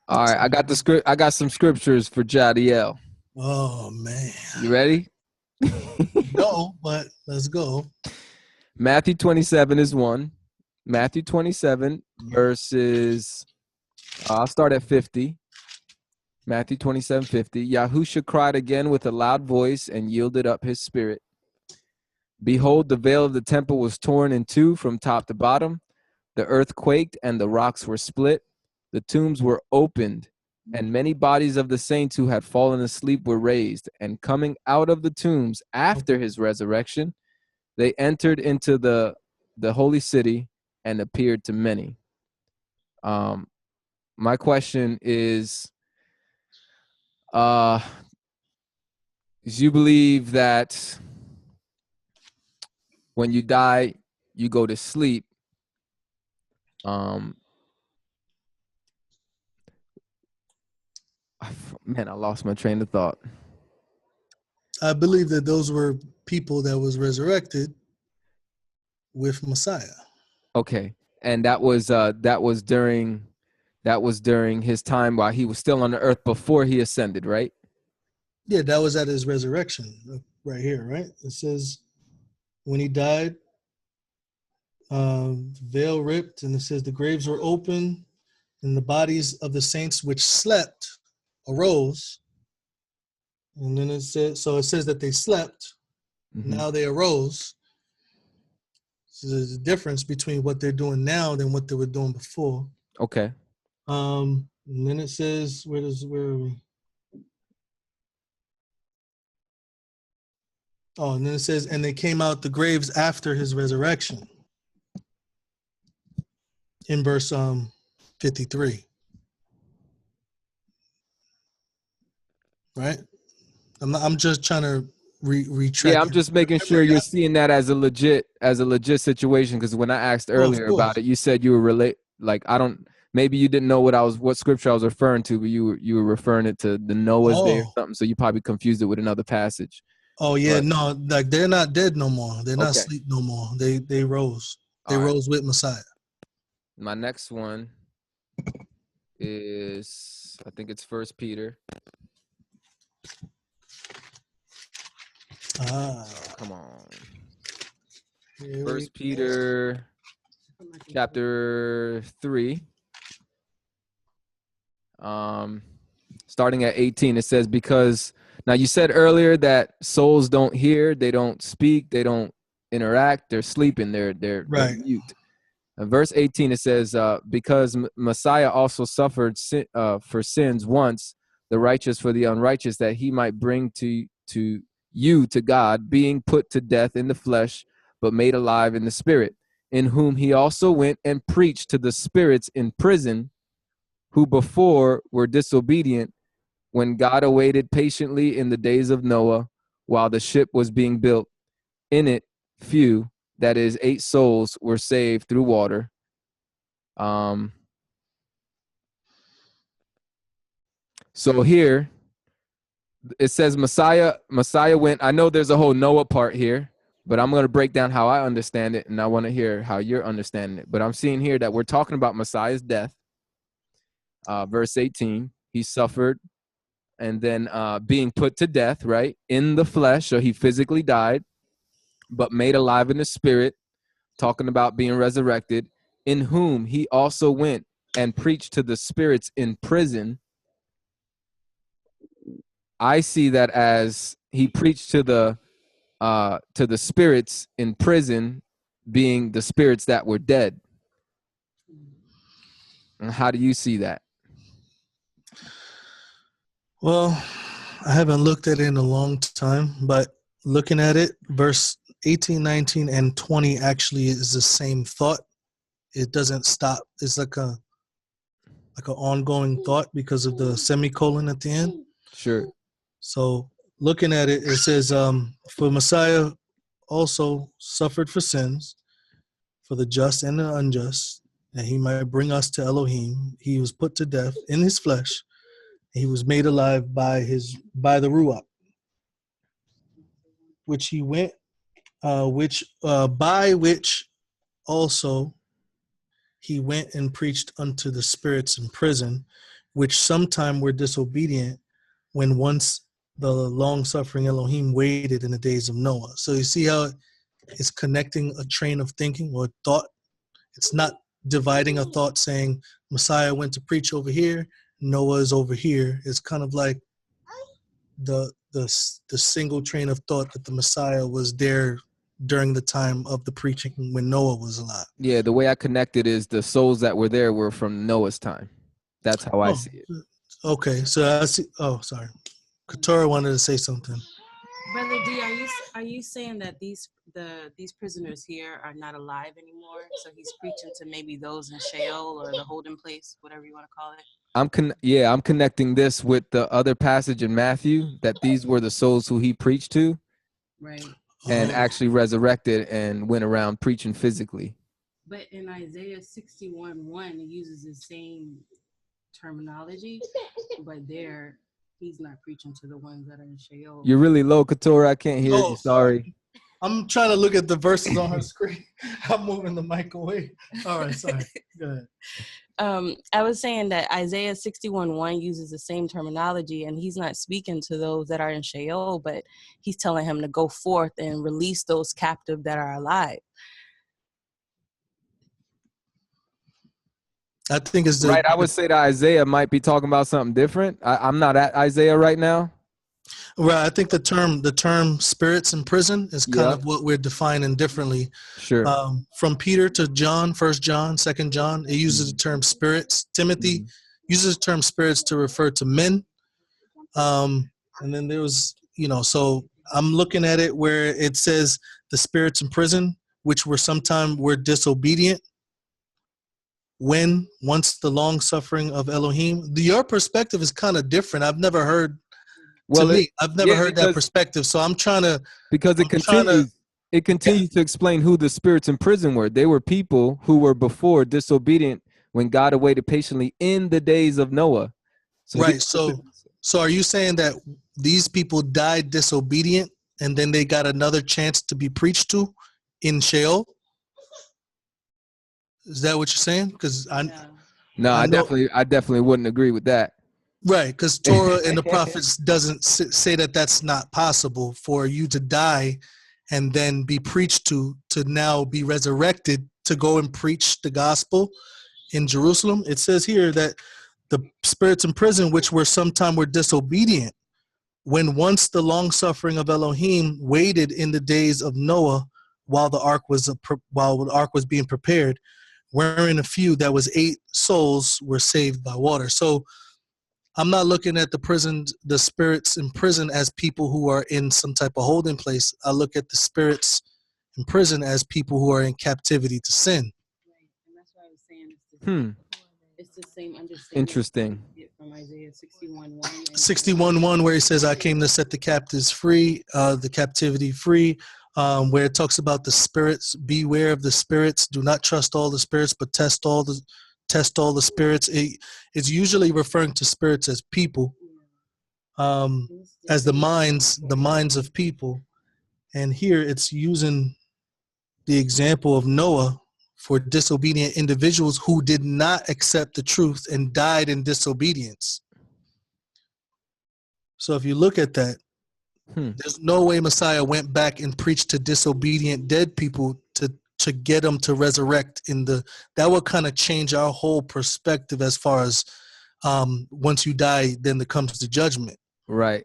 All right, I got some scriptures for Jadiel. Oh man. You ready? No, but let's go. Matthew 27 is one. Matthew 27 verses, I'll start at 50. Matthew 27:50. Yahusha cried again with a loud voice and yielded up his spirit. Behold, the veil of the temple was torn in two from top to bottom. The earth quaked and the rocks were split. The tombs were opened, and many bodies of the saints who had fallen asleep were raised. And coming out of the tombs after his resurrection, they entered into the holy city and appeared to many. My question is, do you believe that when you die, you go to sleep? Man, I lost my train of thought. I believe that those were people that was resurrected with Messiah. Okay, and that was during his time while he was still on the earth before he ascended, right? Yeah, that was at his resurrection, right here, right? It says when he died, veil ripped, and it says the graves were open, and the bodies of the saints which slept arose. And then it says that they slept, now they arose. So there's a difference between what they're doing now than what they were doing before. Okay. And then it says, where are we? Oh, and then it says, and they came out the graves after his resurrection. In verse 53. Right? I'm just trying to retrack. Yeah, I'm just making sure you're seeing that as a legit situation, because when I asked earlier about it, you said you were maybe you didn't know what scripture I was referring to, but you were referring it to the Noah's Day or something, so you probably confused it with another passage. Oh yeah, no, like they're not dead no more. They're not Okay. asleep no more. They rose. They rose with Messiah. My next one is, I think it's 1 Peter. Come on. 1 Peter chapter 3. Starting at 18, it says, because now you said earlier that souls don't hear, they don't speak, they don't interact, they're sleeping, they're mute. Verse 18, it says, because Messiah also suffered for sins once, the righteous for the unrighteous, that he might bring to you to God, being put to death in the flesh, but made alive in the spirit, in whom he also went and preached to the spirits in prison, who before were disobedient, when God awaited patiently in the days of Noah, while the ship was being built. In it, few, that is 8 souls, were saved through water. So here it says Messiah went. I know there's a whole Noah part here, but I'm going to break down how I understand it, and I want to hear how you're understanding it. But I'm seeing here that we're talking about Messiah's death. Verse 18, he suffered and then being put to death, right, in the flesh. So he physically died, but made alive in the spirit, talking about being resurrected, in whom he also went and preached to the spirits in prison. I see that as he preached to the spirits in prison, being the spirits that were dead. And how do you see that? Well, I haven't looked at it in a long time, but looking at it, verse 18, 19, and 20 actually is the same thought. It doesn't stop. It's like an ongoing thought because of the semicolon at the end. Sure. So looking at it, it says, for Messiah also suffered for sins, for the just and the unjust, that he might bring us to Elohim. He was put to death in his flesh. He was made alive by the Ruach, which he went, by which also he went and preached unto the spirits in prison, which sometime were disobedient, when once the long-suffering Elohim waited in the days of Noah. So you see how it's connecting a train of thinking or thought. It's not dividing a thought saying Messiah went to preach over here, Noah is over here. It's kind of like the single train of thought that the Messiah was there during the time of the preaching when Noah was alive. Yeah, the way I connect it is the souls that were there were from Noah's time. That's how I see it. Okay, so I see. Oh, sorry. Katora wanted to say something. Brother D, are you saying that these prisoners here are not alive anymore? So he's preaching to maybe those in Sheol or the holding place, whatever you want to call it. I'm connecting this with the other passage in Matthew, that these were the souls who he preached to, right? And actually resurrected and went around preaching physically. But in Isaiah 61:1, it uses the same terminology, but there He's not preaching to the ones that are in Sheol. You're really low, Couture. I can't hear Oh, you. Sorry. I'm trying to look at the verses on her screen. I'm moving the mic away. All right, sorry. Go ahead. I was saying that Isaiah 61:1 uses the same terminology, and he's not speaking to those that are in Sheol, but he's telling him to go forth and release those captive that are alive. I think it's Right. I would say that Isaiah might be talking about something different. I'm not at Isaiah right now. right. I think the term spirits in prison is kind Yep. of what we're defining differently. Sure. From Peter to John, 1 John, 2 John, it uses the term spirits. Timothy uses the term spirits to refer to men. And then there was, so I'm looking at it where it says the spirits in prison, which were disobedient. Once the long suffering of Elohim, your perspective is kind of different. I've never heard. I've never heard that perspective. So I'm trying to It continues to explain who the spirits in prison were. They were people who were before disobedient when God awaited patiently in the days of Noah. Right. So are you saying that these people died disobedient and then they got another chance to be preached to in Sheol? Is that what you're saying? Because I definitely wouldn't agree with that. Right, because Torah and the prophets doesn't say that that's not possible for you to die and then be preached to now be resurrected to go and preach the gospel in Jerusalem. It says here that the spirits in prison, which were disobedient, when once the long suffering of Elohim waited in the days of Noah while the ark was being prepared, wherein a few, that was 8 souls, were saved by water. So I'm not looking at the spirits in prison as people who are in some type of holding place. I look at the spirits in prison as people who are in captivity to sin. Right, and that's why I was saying it's the same understanding. Interesting. From Isaiah 61:1. 61:1, where he says, "I came to set the captives free, the captivity free." Where it talks about the spirits, beware of the spirits. Do not trust all the spirits, but test all the spirits. It's usually referring to spirits as people, as the minds of people. And here it's using the example of Noah for disobedient individuals who did not accept the truth and died in disobedience. So if you look at that, there's no way Messiah went back and preached to disobedient dead people to get them to resurrect that would kind of change our whole perspective as far as once you die, then there comes the judgment. Right.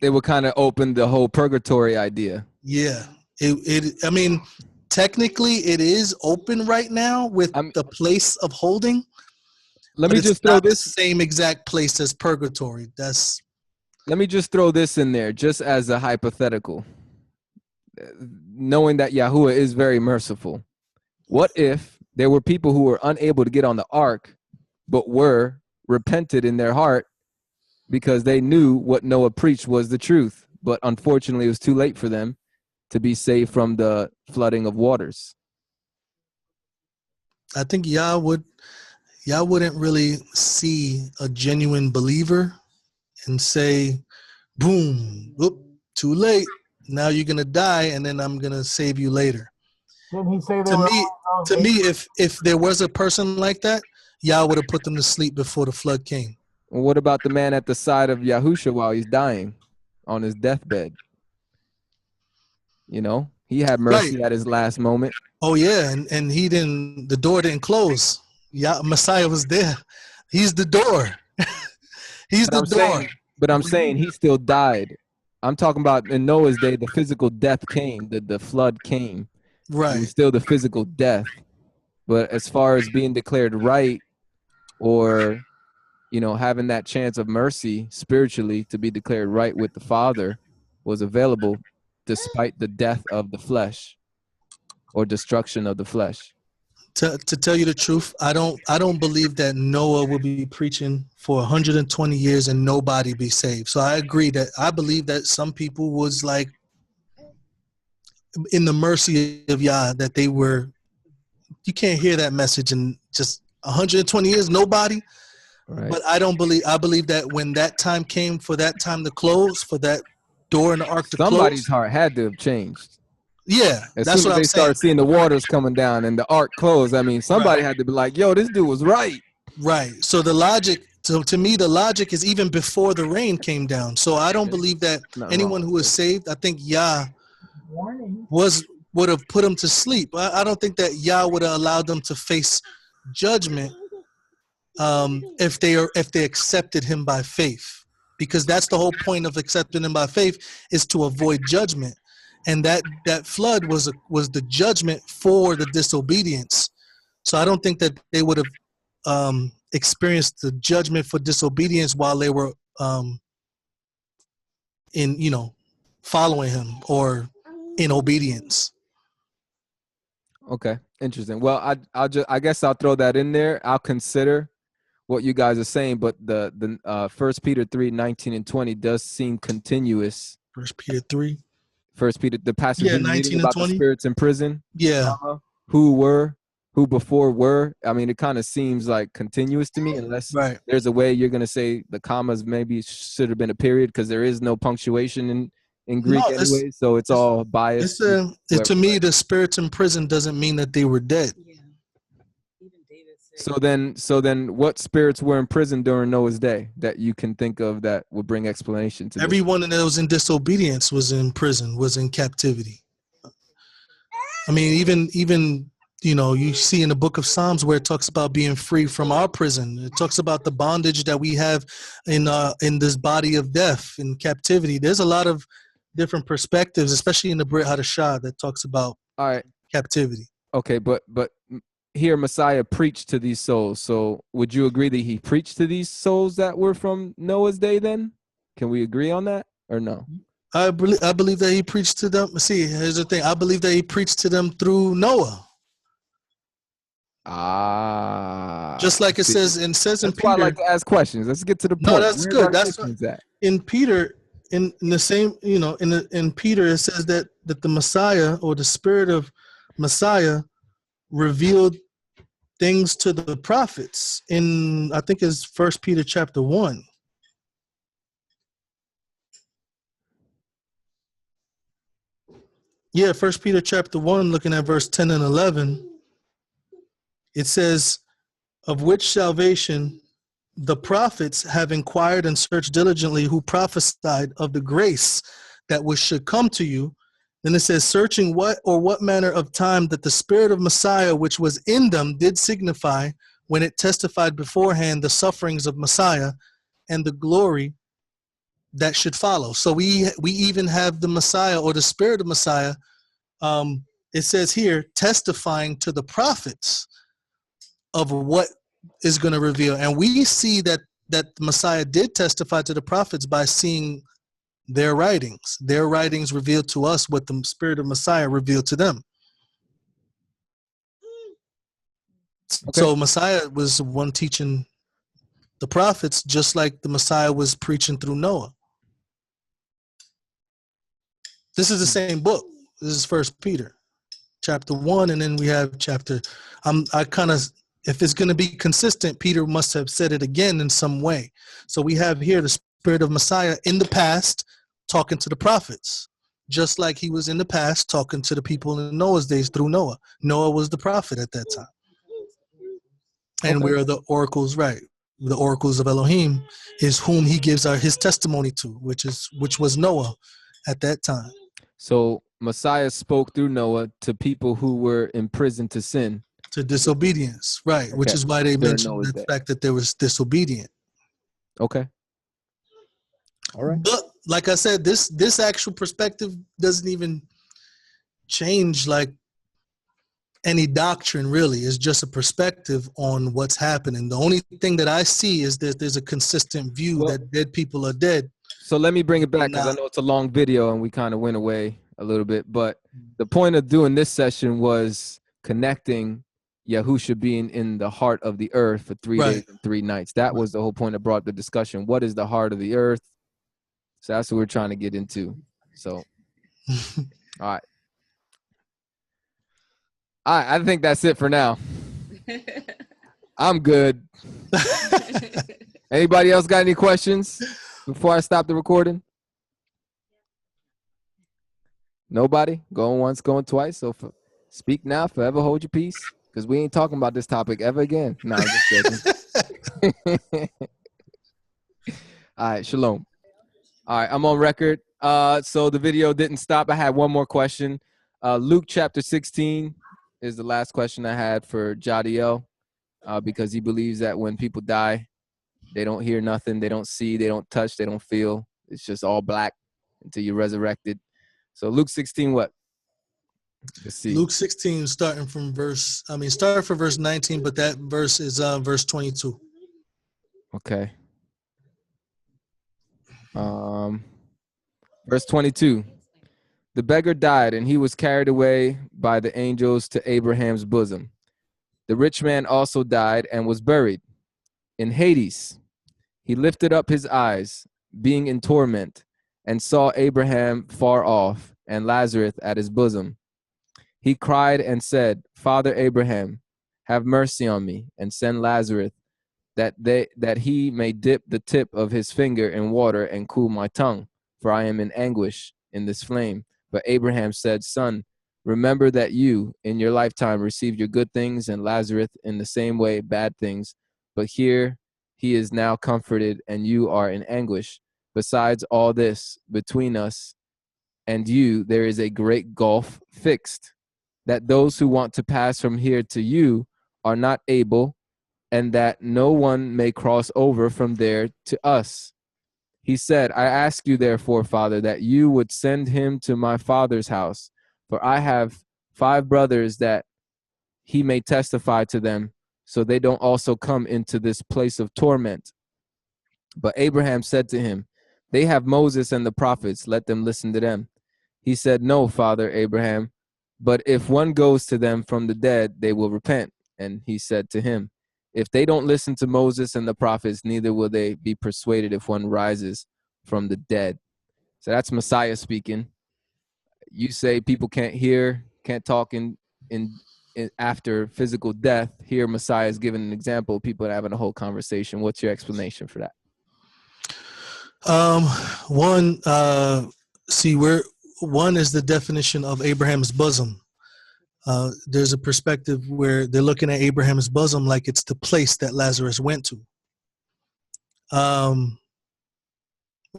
They would kind of open the whole purgatory idea. Yeah. I mean, technically it is open right now with the place of holding. Let me just throw this the same exact place as purgatory. Let me just throw this in there just as a hypothetical. Knowing that Yahuwah is very merciful. What if there were people who were unable to get on the ark, but were repented in their heart because they knew what Noah preached was the truth, but unfortunately it was too late for them to be saved from the flooding of waters? I think Yah wouldn't really see a genuine believer and say, boom, whoop, too late. Now you're going to die, and then I'm going to save you later. Didn't he say To me, if there was a person like that, Yah would have put them to sleep before the flood came. Well, what about the man at the side of Yahusha while he's dying on his deathbed? He had mercy at his last moment. Oh, yeah, and the door didn't close. Messiah was there. He's the door. He's the door. But I'm saying he still died. I'm talking about in Noah's day, the physical death came, the flood came. Right. It was still the physical death. But as far as being declared right or, having that chance of mercy spiritually to be declared right with the Father was available despite the death of the flesh or destruction of the flesh. To tell you the truth, I don't believe that Noah will be preaching for 120 years and nobody be saved. So I believe that some people was like in the mercy of Yah that you can't hear that message in just 120 years, nobody. Right. But I believe that when that time came for that time to close, for that door in the ark to Somebody's close, heart had to have changed. yeah, As that's soon what as I'm they saying. started seeing the waters coming down and the ark closed, I mean, somebody had to be like, yo, this dude was right. Right. So the logic, so to me, the logic is even before the rain came down. So I don't believe that Nothing anyone wrong who with is saved, I think Yah Warning. would have put them to sleep. I don't think that Yah would have allowed them to face judgment if they accepted him by faith, because that's the whole point of accepting him by faith, is to avoid judgment. And that flood was the judgment for the disobedience. So I don't think that they would have experienced the judgment for disobedience while they were in following him or in obedience. Okay, interesting. Well, I guess I'll throw that in there. I'll consider what you guys are saying, but the 1 Peter 3:19 and 20 does seem continuous. 1 Peter 3. 1 Peter, the passage Yeah, we were reading 19 and about the 20. spirits in prison, Yeah. who before were. I mean, it kind of seems like continuous to me, unless Right. there's a way you're going to say the commas maybe should have been a period, because there is no punctuation in Greek No, anyway, so it's all biased. To me, the spirits in prison doesn't mean that they were dead. Yeah. Even David said. So then what spirits were in prison during Noah's day that you can think of that would bring explanation to this? Everyone that was in disobedience was in prison, was in captivity. I mean, even you see in the book of Psalms where it talks about being free from our prison. It talks about the bondage that we have in this body of death, in captivity. There's a lot of different perspectives, especially in the Brit Hadashah, that talks about All right. captivity. Okay, but here Messiah preached to these souls. So would you agree that he preached to these souls that were from Noah's day then? Can we agree on that or no? I believe that he preached to them. See, here's the thing. I believe that he preached to them through Noah. Just like it says in That's Peter. why I like to ask questions. Let's get to the point. No, that's Where's good. our That's questions at? in Peter, in the same, in Peter, it says that the Messiah, or the Spirit of Messiah, revealed things to the prophets. In, I think it's 1 Peter chapter 1. Yeah, 1 Peter chapter 1, looking at verse 10 and 11, it says, of which salvation the prophets have inquired and searched diligently, who prophesied of the grace that which should come to you. Then it says, searching what manner of time that the Spirit of Messiah which was in them did signify, when it testified beforehand the sufferings of Messiah and the glory that should follow. So we even have the Messiah, or the Spirit of Messiah, it says here, testifying to the prophets of what is going to reveal. And we see that the Messiah did testify to the prophets by seeing their writings. Their writings revealed to us what the Spirit of Messiah revealed to them. Okay. So Messiah was the one teaching the prophets, just like the Messiah was preaching through Noah. This is the same book. This is 1 Peter chapter 1, and then we have chapter, if it's going to be consistent, Peter must have said it again in some way. So we have here the Spirit of Messiah in the past talking to the prophets, just like he was in the past talking to the people in Noah's days through Noah. Noah was the prophet at that time. And we are the oracles, right? The oracles of Elohim is whom he gives his testimony to, which was Noah at that time. So Messiah spoke through Noah to people who were in prison to sin. To disobedience, right? Okay. Which is why they mentioned the fact that there was disobedient. Okay. All right. But like I said, this actual perspective doesn't even change like any doctrine, really. It's just a perspective on what's happening. The only thing that I see is that there's a consistent view that dead people are dead. So let me bring it back, because I know it's a long video and we kind of went away a little bit. But the point of doing this session was connecting Yahusha being in the heart of the earth for 3 days and 3 nights. That was the whole point that brought the discussion. What is the heart of the earth? So that's what we're trying to get into. So, all right. I think that's it for now. I'm good. Anybody else got any questions before I stop the recording? Nobody? Going once, going twice. So speak now, forever hold your peace. Because we ain't talking about this topic ever again. No, I'm just joking. All right, shalom. All right, I'm on record. So the video didn't stop. I had one more question. Luke chapter 16 is the last question I had for Jadiel, because he believes that when people die, they don't hear nothing, they don't see, they don't touch, they don't feel. It's just all black until you're resurrected. So Luke 16, what? Let's see. Luke 16, starting from verse 19, but that verse is verse 22. Okay. Verse 22. The beggar died, and he was carried away by the angels to Abraham's bosom. The rich man also died and was buried in Hades. He lifted up his eyes, being in torment, and saw Abraham far off and Lazarus at his bosom. He cried and said, Father Abraham, have mercy on me, and send Lazarus that he may dip the tip of his finger in water and cool my tongue, for I am in anguish in this flame. But Abraham said, Son, remember that you in your lifetime received your good things, and Lazarus in the same way bad things. But here he is now comforted, and you are in anguish. Besides all this, between us and you there is a great gulf fixed, that those who want to pass from here to you are not able, and that no one may cross over from there to us. He said, I ask you therefore, Father, that you would send him to my father's house, for I have 5 brothers, that he may testify to them, so they don't also come into this place of torment. But Abraham said to him, they have Moses and the prophets, let them listen to them. He said, No, Father Abraham, but if one goes to them from the dead, they will repent. And he said to him, if they don't listen to Moses and the prophets, neither will they be persuaded if one rises from the dead. So that's Messiah speaking. You say people can't hear, can't talk in after physical death. Here Messiah is giving an example. People are having a whole conversation. What's your explanation for that? One is the definition of Abraham's bosom. There's a perspective where they're looking at Abraham's bosom like it's the place that Lazarus went to. When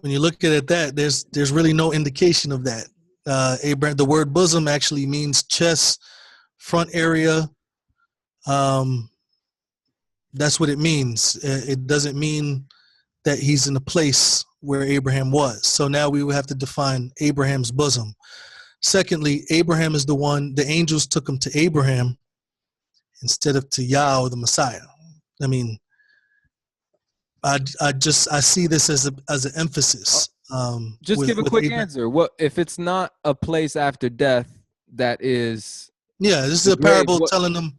you look at it that, there's really no indication of that. The word bosom actually means chest, front area. That's what it means. It doesn't mean that he's in a place where Abraham was. So now we would have to define Abraham's bosom. Secondly, Abraham is the one, the angels took him to Abraham instead of to Yah or the Messiah. I mean, I see this as an emphasis. Just give a quick answer. What if it's not a place after death that is? Yeah, this is a parable telling them.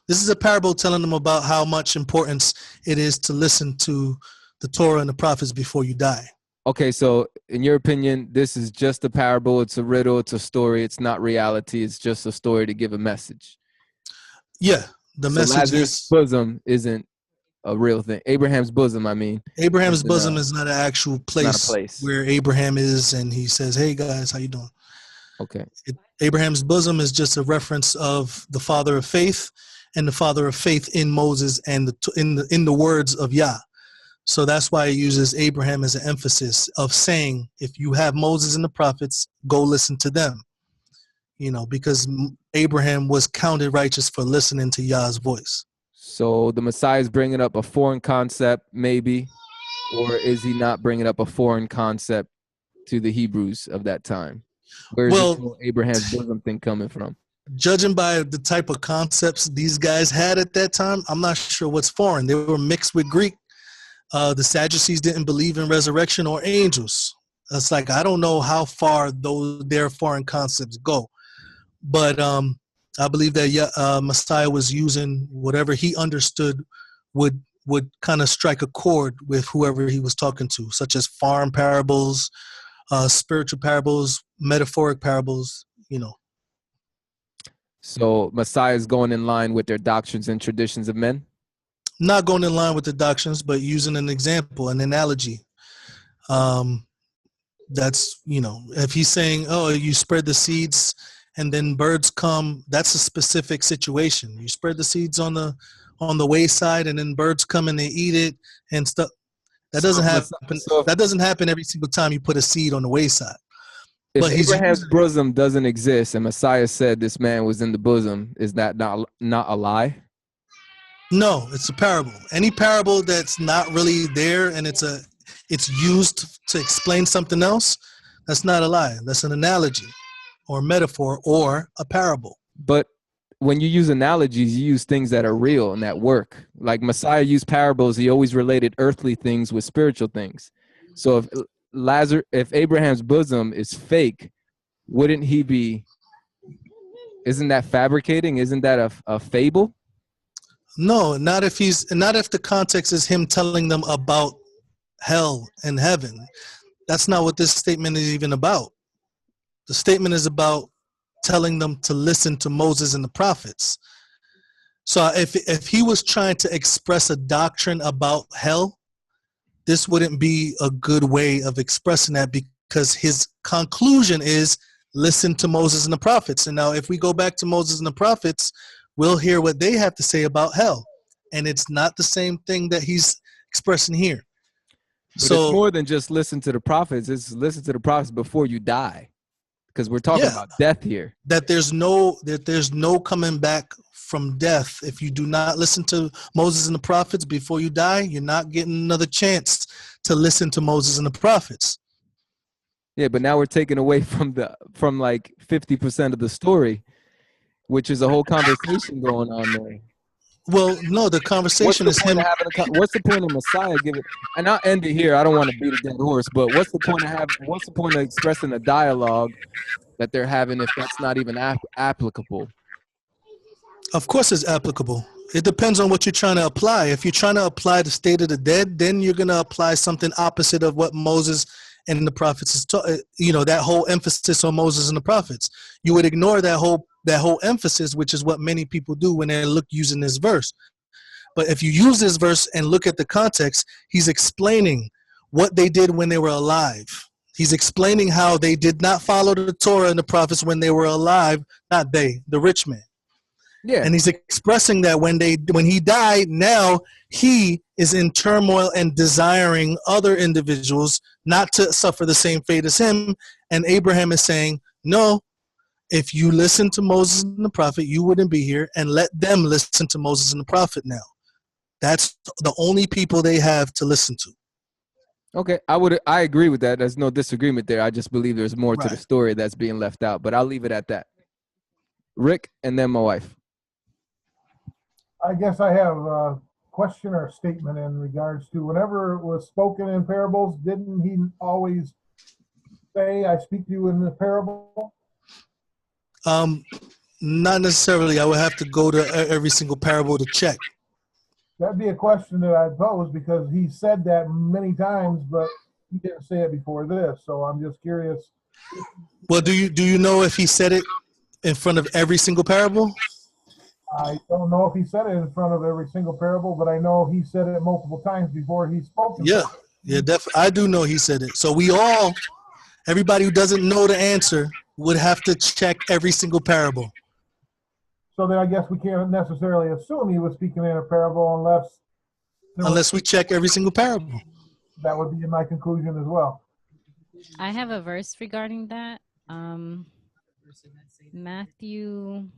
This is a parable telling them about how much importance it is to listen to the Torah and the prophets before you die. Okay, so in your opinion, this is just a parable. It's a riddle. It's a story. It's not reality. It's just a story to give a message. Yeah, the message Lazarus' bosom isn't a real thing. Abraham's bosom, I mean. Abraham's bosom is not an actual place, where Abraham is, and he says, "Hey guys, how you doing?" Okay. Abraham's bosom is just a reference of the father of faith, and the father of faith in Moses and in the words of Yah. So that's why it uses Abraham as an emphasis of saying, if you have Moses and the prophets, go listen to them. You know, because Abraham was counted righteous for listening to Yah's voice. So the Messiah is bringing up a foreign concept, maybe, or is he not bringing up a foreign concept to the Hebrews of that time? Where is this whole Abraham's bosom thing coming from? Judging by the type of concepts these guys had at that time, I'm not sure what's foreign. They were mixed with Greek. The Sadducees didn't believe in resurrection or angels. It's like, I don't know how far their foreign concepts go. But I believe that Messiah was using whatever he understood would kind of strike a chord with whoever he was talking to, such as farm parables, spiritual parables, metaphoric parables, you know. So Messiah is going in line with their doctrines and traditions of men? not going in line with the doctrines, but using an example, an analogy. That's, if he's saying, oh, you spread the seeds and then birds come, that's a specific situation. You spread the seeds on the wayside and then birds come and they eat it and stuff. That doesn't happen. So That doesn't happen every single time you put a seed on the wayside. if But he's Abraham's using it. bosom doesn't exist and Messiah said this man was in the bosom, is that not a lie? No, it's a parable. Any parable that's not really there and it's used to explain something else, that's not a lie. That's an analogy or metaphor or a parable. But when you use analogies, you use things that are real and that work. Like Messiah used parables, he always related earthly things with spiritual things. So if Abraham's bosom is fake, wouldn't he be, isn't that fabricating? Isn't that a fable? No, not if the context is him telling them about hell and heaven. That's not what this statement is even about. The statement is about telling them to listen to Moses and the prophets. So if he was trying to express a doctrine about hell, this wouldn't be a good way of expressing that, because his conclusion is listen to Moses and the prophets. And now if we go back to Moses and the prophets, we'll hear what they have to say about hell. And it's not the same thing that he's expressing here. But So it's more than just listen to the prophets. It's listen to the prophets before you die, because we're talking about death here. That there's no coming back from death. If you do not listen to Moses and the prophets before you die, you're not getting another chance to listen to Moses and the prophets. Yeah, but now we're taking away from like 50% of the story, which is a whole conversation going on there. Well, no, the conversation is him. What's the point of Messiah giving? And I'll end it here. I don't want to beat a dead horse, but what's the point of expressing a dialogue that they're having if that's not even applicable? Of course it's applicable. It depends on what you're trying to apply. If you're trying to apply the state of the dead, then you're going to apply something opposite of what Moses and the prophets is that whole emphasis on Moses and the prophets. You would ignore that whole emphasis, which is what many people do when they look using this verse. But if you use this verse and look at the context, he's explaining what they did when they were alive. He's explaining how they did not follow the Torah and the prophets when they were alive, not they, the rich man. Yeah. And he's expressing that when he died, now he is in turmoil and desiring other individuals not to suffer the same fate as him. And Abraham is saying, no, if you listen to Moses and the prophet, you wouldn't be here, and let them listen to Moses and the prophet now. That's the only people they have to listen to. Okay, I agree with that. There's no disagreement there. I just believe there's more to the story that's being left out, but I'll leave it at that. Rick, and then my wife. I guess I have a question or statement in regards to whenever it was spoken in parables, didn't he always say, I speak to you in the parable? Not necessarily. I would have to go to every single parable to check. That'd be a question that I'd pose, because he said that many times, but he didn't say it before this. So I'm just curious. Well, do you know if he said it in front of every single parable? I don't know if he said it in front of every single parable, but I know he said it multiple times before he spoke. Yeah, definitely. I do know he said it. So everybody who doesn't know the answer would have to check every single parable. So then I guess we can't necessarily assume he was speaking in a parable unless we check every single parable. That would be my conclusion as well. I have a verse regarding that. Matthew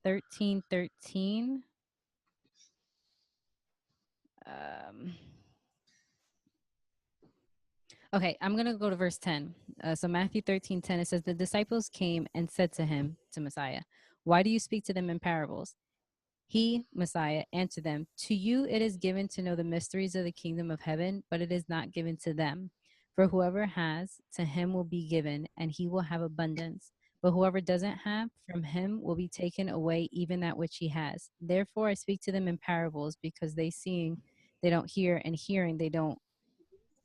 13:13. Okay, I'm going to go to verse 10. So Matthew 13:10, it says, the disciples came and said to him, to Messiah, why do you speak to them in parables? He, Messiah, answered them, to you it is given to know the mysteries of the kingdom of heaven, but it is not given to them. For whoever has, to him will be given, and he will have abundance. But whoever doesn't have, from him will be taken away even that which he has. Therefore I speak to them in parables, because they seeing, they don't hear, and hearing, they don't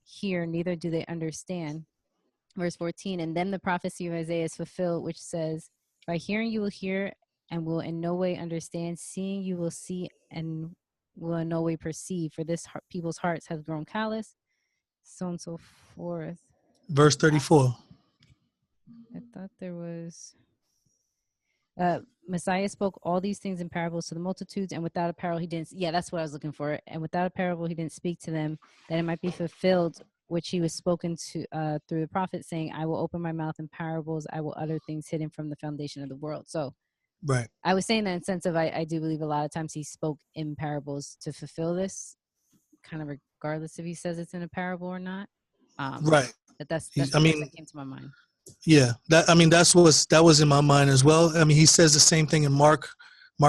hear, neither do they understand. Verse 14, and then the prophecy of Isaiah is fulfilled, which says, by hearing you will hear and will in no way understand, seeing you will see and will in no way perceive, for this people's hearts have grown callous, so on and so forth. Verse 34. I thought there was Messiah spoke all these things in parables to the multitudes, and without a parable he didn't. Yeah, that's what I was looking for. And without a parable he didn't speak to them, that it might be fulfilled which he was spoken to through the prophet, saying, I will open my mouth in parables, I will utter things hidden from the foundation of the world. So Right. I was saying that in sense of I do believe a lot of times he spoke in parables to fulfill this, kind of regardless if he says it's in a parable or not. Right. But that's I the verse mean, that came to my mind. yeah, that was in my mind as well. I mean, he says the same thing in Mark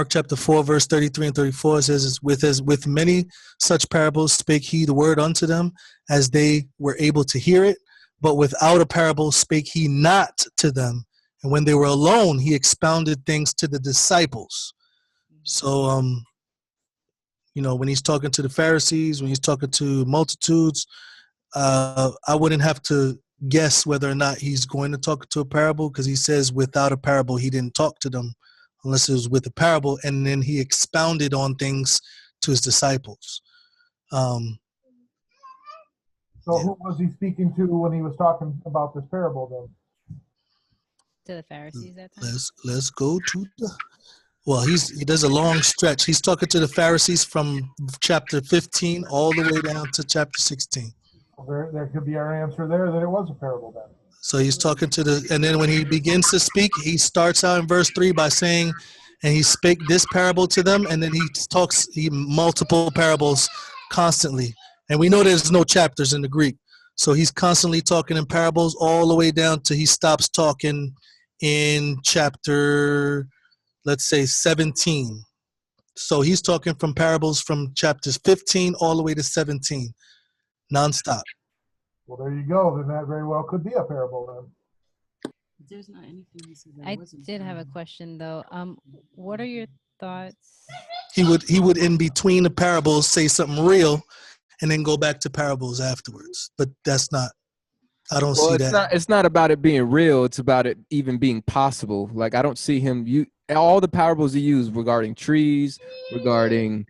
chapter 4, verse 33 and 34. It says, with many such parables spake he the word unto them, as they were able to hear it, but without a parable spake he not to them. And when they were alone, he expounded things to the disciples. So, when he's talking to the Pharisees, when he's talking to multitudes, I wouldn't have to guess whether or not he's going to talk to a parable, because he says without a parable he didn't talk to them unless it was with a parable, and then he expounded on things to his disciples. So who was he speaking to when he was talking about this parable then? To the Pharisees that time? Let's go to he does a long stretch. He's talking to the Pharisees from chapter 15 all the way down to chapter 16. Well, there could be our answer there that it was a parable then. So he's talking and then when he begins to speak, he starts out in verse 3 by saying, and he spake this parable to them, and then he talks multiple parables constantly. And we know there's no chapters in the Greek. So he's constantly talking in parables all the way down to he stops talking in chapter, let's say 17. So he's talking from parables from chapters 15 all the way to 17, nonstop. Well, there you go. Then that very well could be a parable then. There's not anything he said that I wasn't did have a parable. question though. What are your thoughts? He would in between the parables say something real and then go back to parables afterwards. But that's not, I don't see that. It's not about it being real. It's about it even being possible. Like, I don't see him, all the parables he used regarding trees, regarding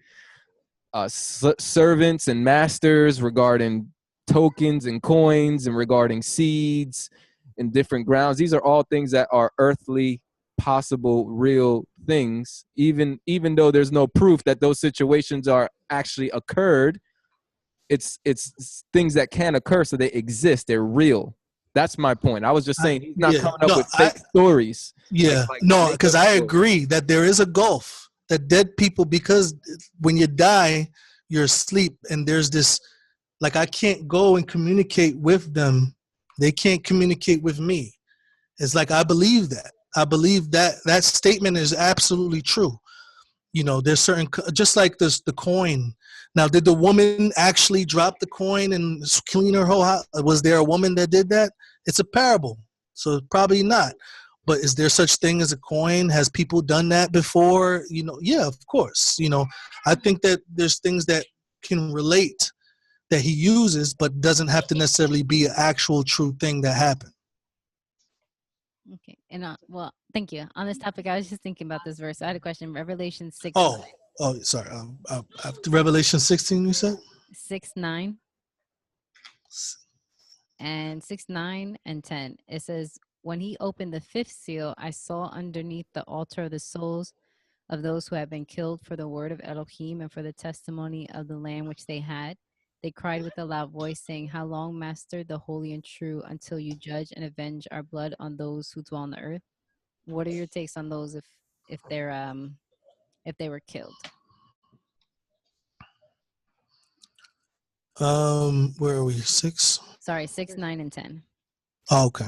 servants and masters, regarding tokens and coins, and regarding seeds and different grounds. These are all things that are earthly, possible, real things, even though there's no proof that those situations are actually occurred. It's things that can occur, so they exist. They're real. That's my point. I was just saying he's not coming up with fake stories. Yeah, because I agree that there is a gulf, that dead people, because when you die, you're asleep, and there's this, like, I can't go and communicate with them. They can't communicate with me. It's like, I believe that. I believe that that statement is absolutely true. There's certain, just like this, the coin. Now, did the woman actually drop the coin and clean her whole house? Was there a woman that did that? It's a parable, so probably not. But is there such thing as a coin? Has people done that before? Yeah, of course. I think that there's things that can relate that he uses, but doesn't have to necessarily be an actual true thing that happened. Okay. And well, thank you. On this topic, I was just thinking about this verse. I had a question. Revelation 6. Oh, sorry. Revelation 16, you said? 6:9. And 6:9 and 10. It says, when he opened the fifth seal, I saw underneath the altar of the souls of those who had been killed for the word of Elohim and for the testimony of the Lamb which they had. They cried with a loud voice, saying, how long, Master, the holy and true, until you judge and avenge our blood on those who dwell on the earth? What are your takes on those if they were killed? Where are we? 6? Sorry, 6, 9, and 10. Oh, okay.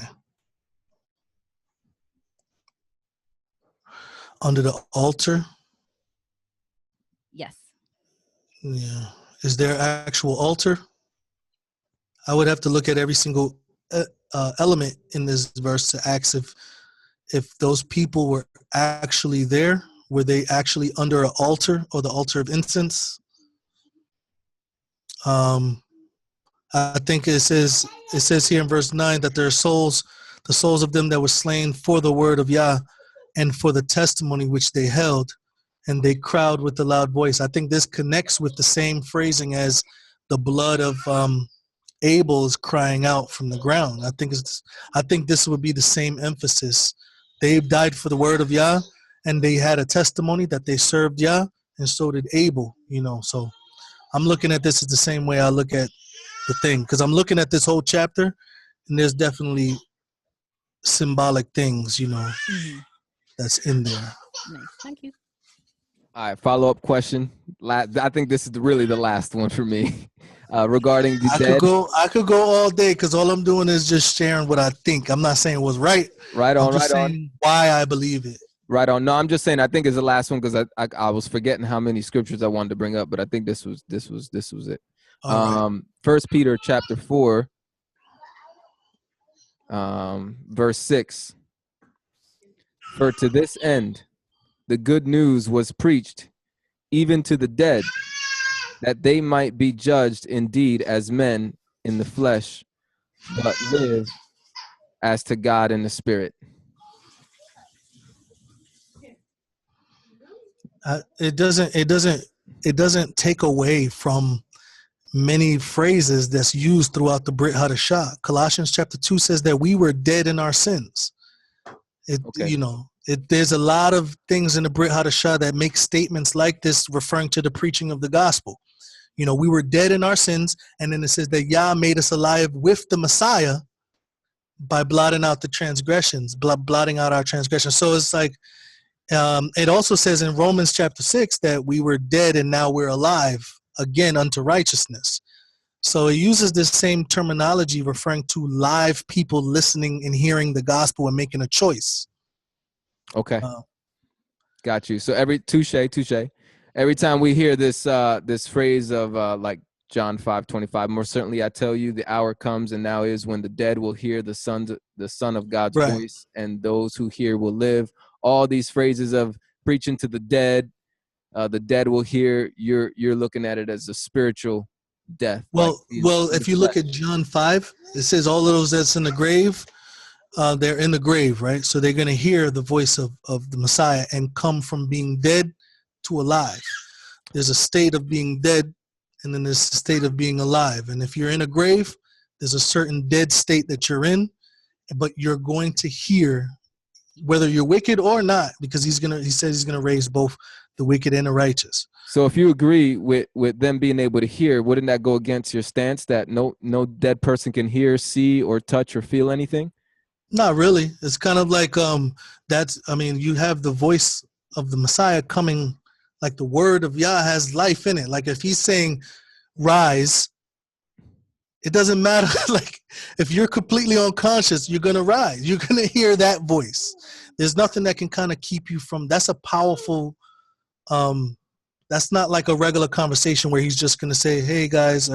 Under the altar? Yes. Yeah. Is there actual altar? I would have to look at every single element in this verse to ask if those people were actually there. Were they actually under an altar, or the altar of incense? I think it says here in verse 9 that their souls, the souls of them that were slain for the word of Yah and for the testimony which they held, and they crowd with a loud voice. I think this connects with the same phrasing as the blood of Abel is crying out from the ground. I think this would be the same emphasis. They died for the word of Yah, and they had a testimony that they served Yah, and so did Abel. So I'm looking at this as the same way I look at the thing, because I'm looking at this whole chapter, and there's definitely symbolic things, that's in there. Nice. Thank you. All right, follow-up question. I think this is really the last one for me. Regarding the dead. I could go all day, because all I'm doing is just sharing what I think. I'm not saying it was right. Right on, I'm just saying why I believe it. Right on. No, I'm just saying I think it's the last one, because I was forgetting how many scriptures I wanted to bring up, but I think this was it. All right. 1 Peter chapter 4, verse 6. For to this end the good news was preached even to the dead, that they might be judged indeed as men in the flesh, but live as to God in the spirit. It doesn't take away from many phrases that's used throughout the Brit Hadashah. Colossians chapter 2 says that we were dead in our sins. There's a lot of things in the Brit Hadashah that make statements like this, referring to the preaching of the gospel. We were dead in our sins, and then it says that Yah made us alive with the Messiah by blotting out the transgressions, blotting out our transgressions. So it's like, it also says in Romans chapter 6 that we were dead and now we're alive again unto righteousness. So it uses this same terminology referring to live people listening and hearing the gospel and making a choice. Okay. Got you. So touche. Every time we hear this this phrase of like John 5:25, more certainly I tell you, the hour comes and now is when the dead will hear the Son of God's right. voice, and those who hear will live. All these phrases of preaching to the dead will hear. You're looking at it as a spiritual death. Well, if you look at John 5, it says all of those that's in the grave, they're in the grave, right? So they're going to hear the voice of the Messiah and come from being dead to alive. There's a state of being dead, and then there's a state of being alive. And if you're in a grave, there's a certain dead state that you're in, but you're going to hear, whether you're wicked or not, because he says he's gonna raise both the wicked and the righteous. So if you agree with them being able to hear, wouldn't that go against your stance that no dead person can hear, see, or touch or feel anything? Not really. It's kind of like you have the voice of the Messiah coming, like the word of Yah has life in it. Like if he's saying rise, it doesn't matter. Like if you're completely unconscious, you're going to rise. You're going to hear that voice. There's nothing that can kind of keep you from, that's a powerful, that's not like a regular conversation where he's just going to say, hey guys,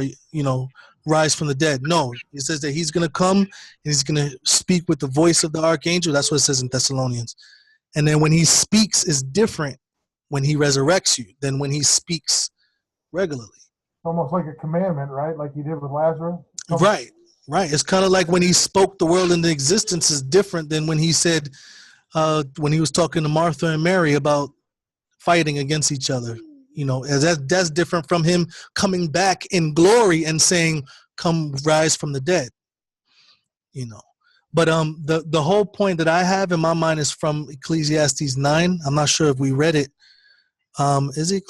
rise from the dead. No, he says that he's going to come and he's going to speak with the voice of the archangel. That's what it says in Thessalonians. And then when he speaks is different when he resurrects you than when he speaks regularly. Almost like a commandment, right? Like he did with Lazarus. Right. It's kind of like when he spoke the world into existence is different than when he said, when he was talking to Martha and Mary about fighting against each other. That's different from him coming back in glory and saying, come rise from the dead. But the whole point that I have in my mind is from Ecclesiastes 9. I'm not sure if we read it. Is it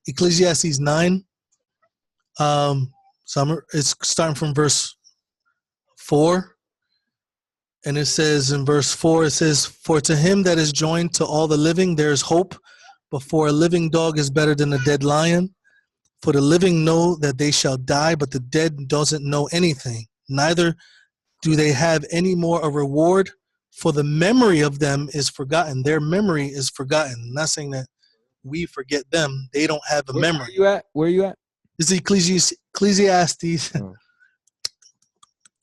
Ecclesiastes 9? It's starting from verse 4. And it says in verse 4, it says, for to him that is joined to all the living, there is hope. But for a living dog is better than a dead lion. For the living know that they shall die, but the dead doesn't know anything. Neither do they have any more a reward, for the memory of them is forgotten. Their memory is forgotten. I'm not saying that we forget them. They don't have a memory. Where are you at? This is Ecclesiastes. Oh.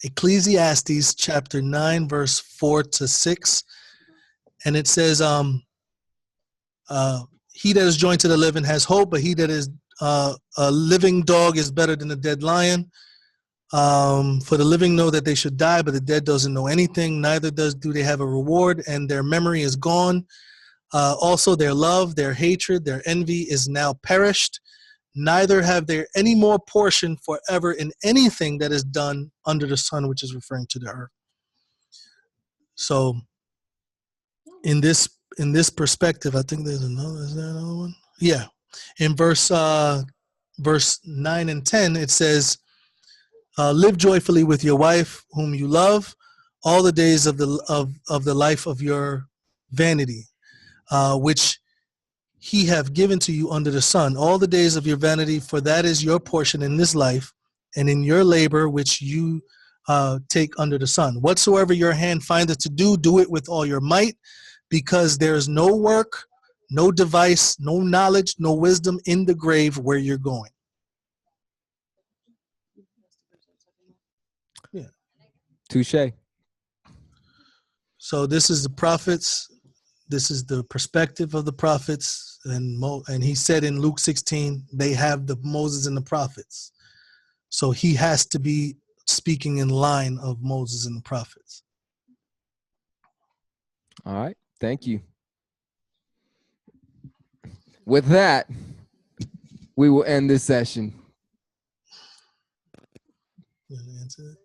Ecclesiastes chapter 9, verse 4-6. And it says, he that is joined to the living has hope, but he that is a living dog is better than a dead lion. For the living know that they should die, but the dead doesn't know anything. Neither do they have a reward, and their memory is gone. Also, their love, their hatred, their envy is now perished. Neither have there any more portion forever in anything that is done under the sun, which is referring to the earth. So, in this perspective, I think there's another. Is there another one? Yeah, in verse 9 and 10, it says, "Live joyfully with your wife, whom you love, all the days of the life of your vanity, which he have given to you under the sun, all the days of your vanity, for that is your portion in this life, and in your labor which you take under the sun. Whatsoever your hand findeth to do, do it with all your might, because there is no work, no device, no knowledge, no wisdom in the grave where you're going." Yeah. Touche. So this is the prophets. This is the perspective of the prophets, and he said in Luke 16, they have the Moses and the prophets. So he has to be speaking in line of Moses and the prophets. All right. Thank you. With that, we will end this session. You wanna answer that?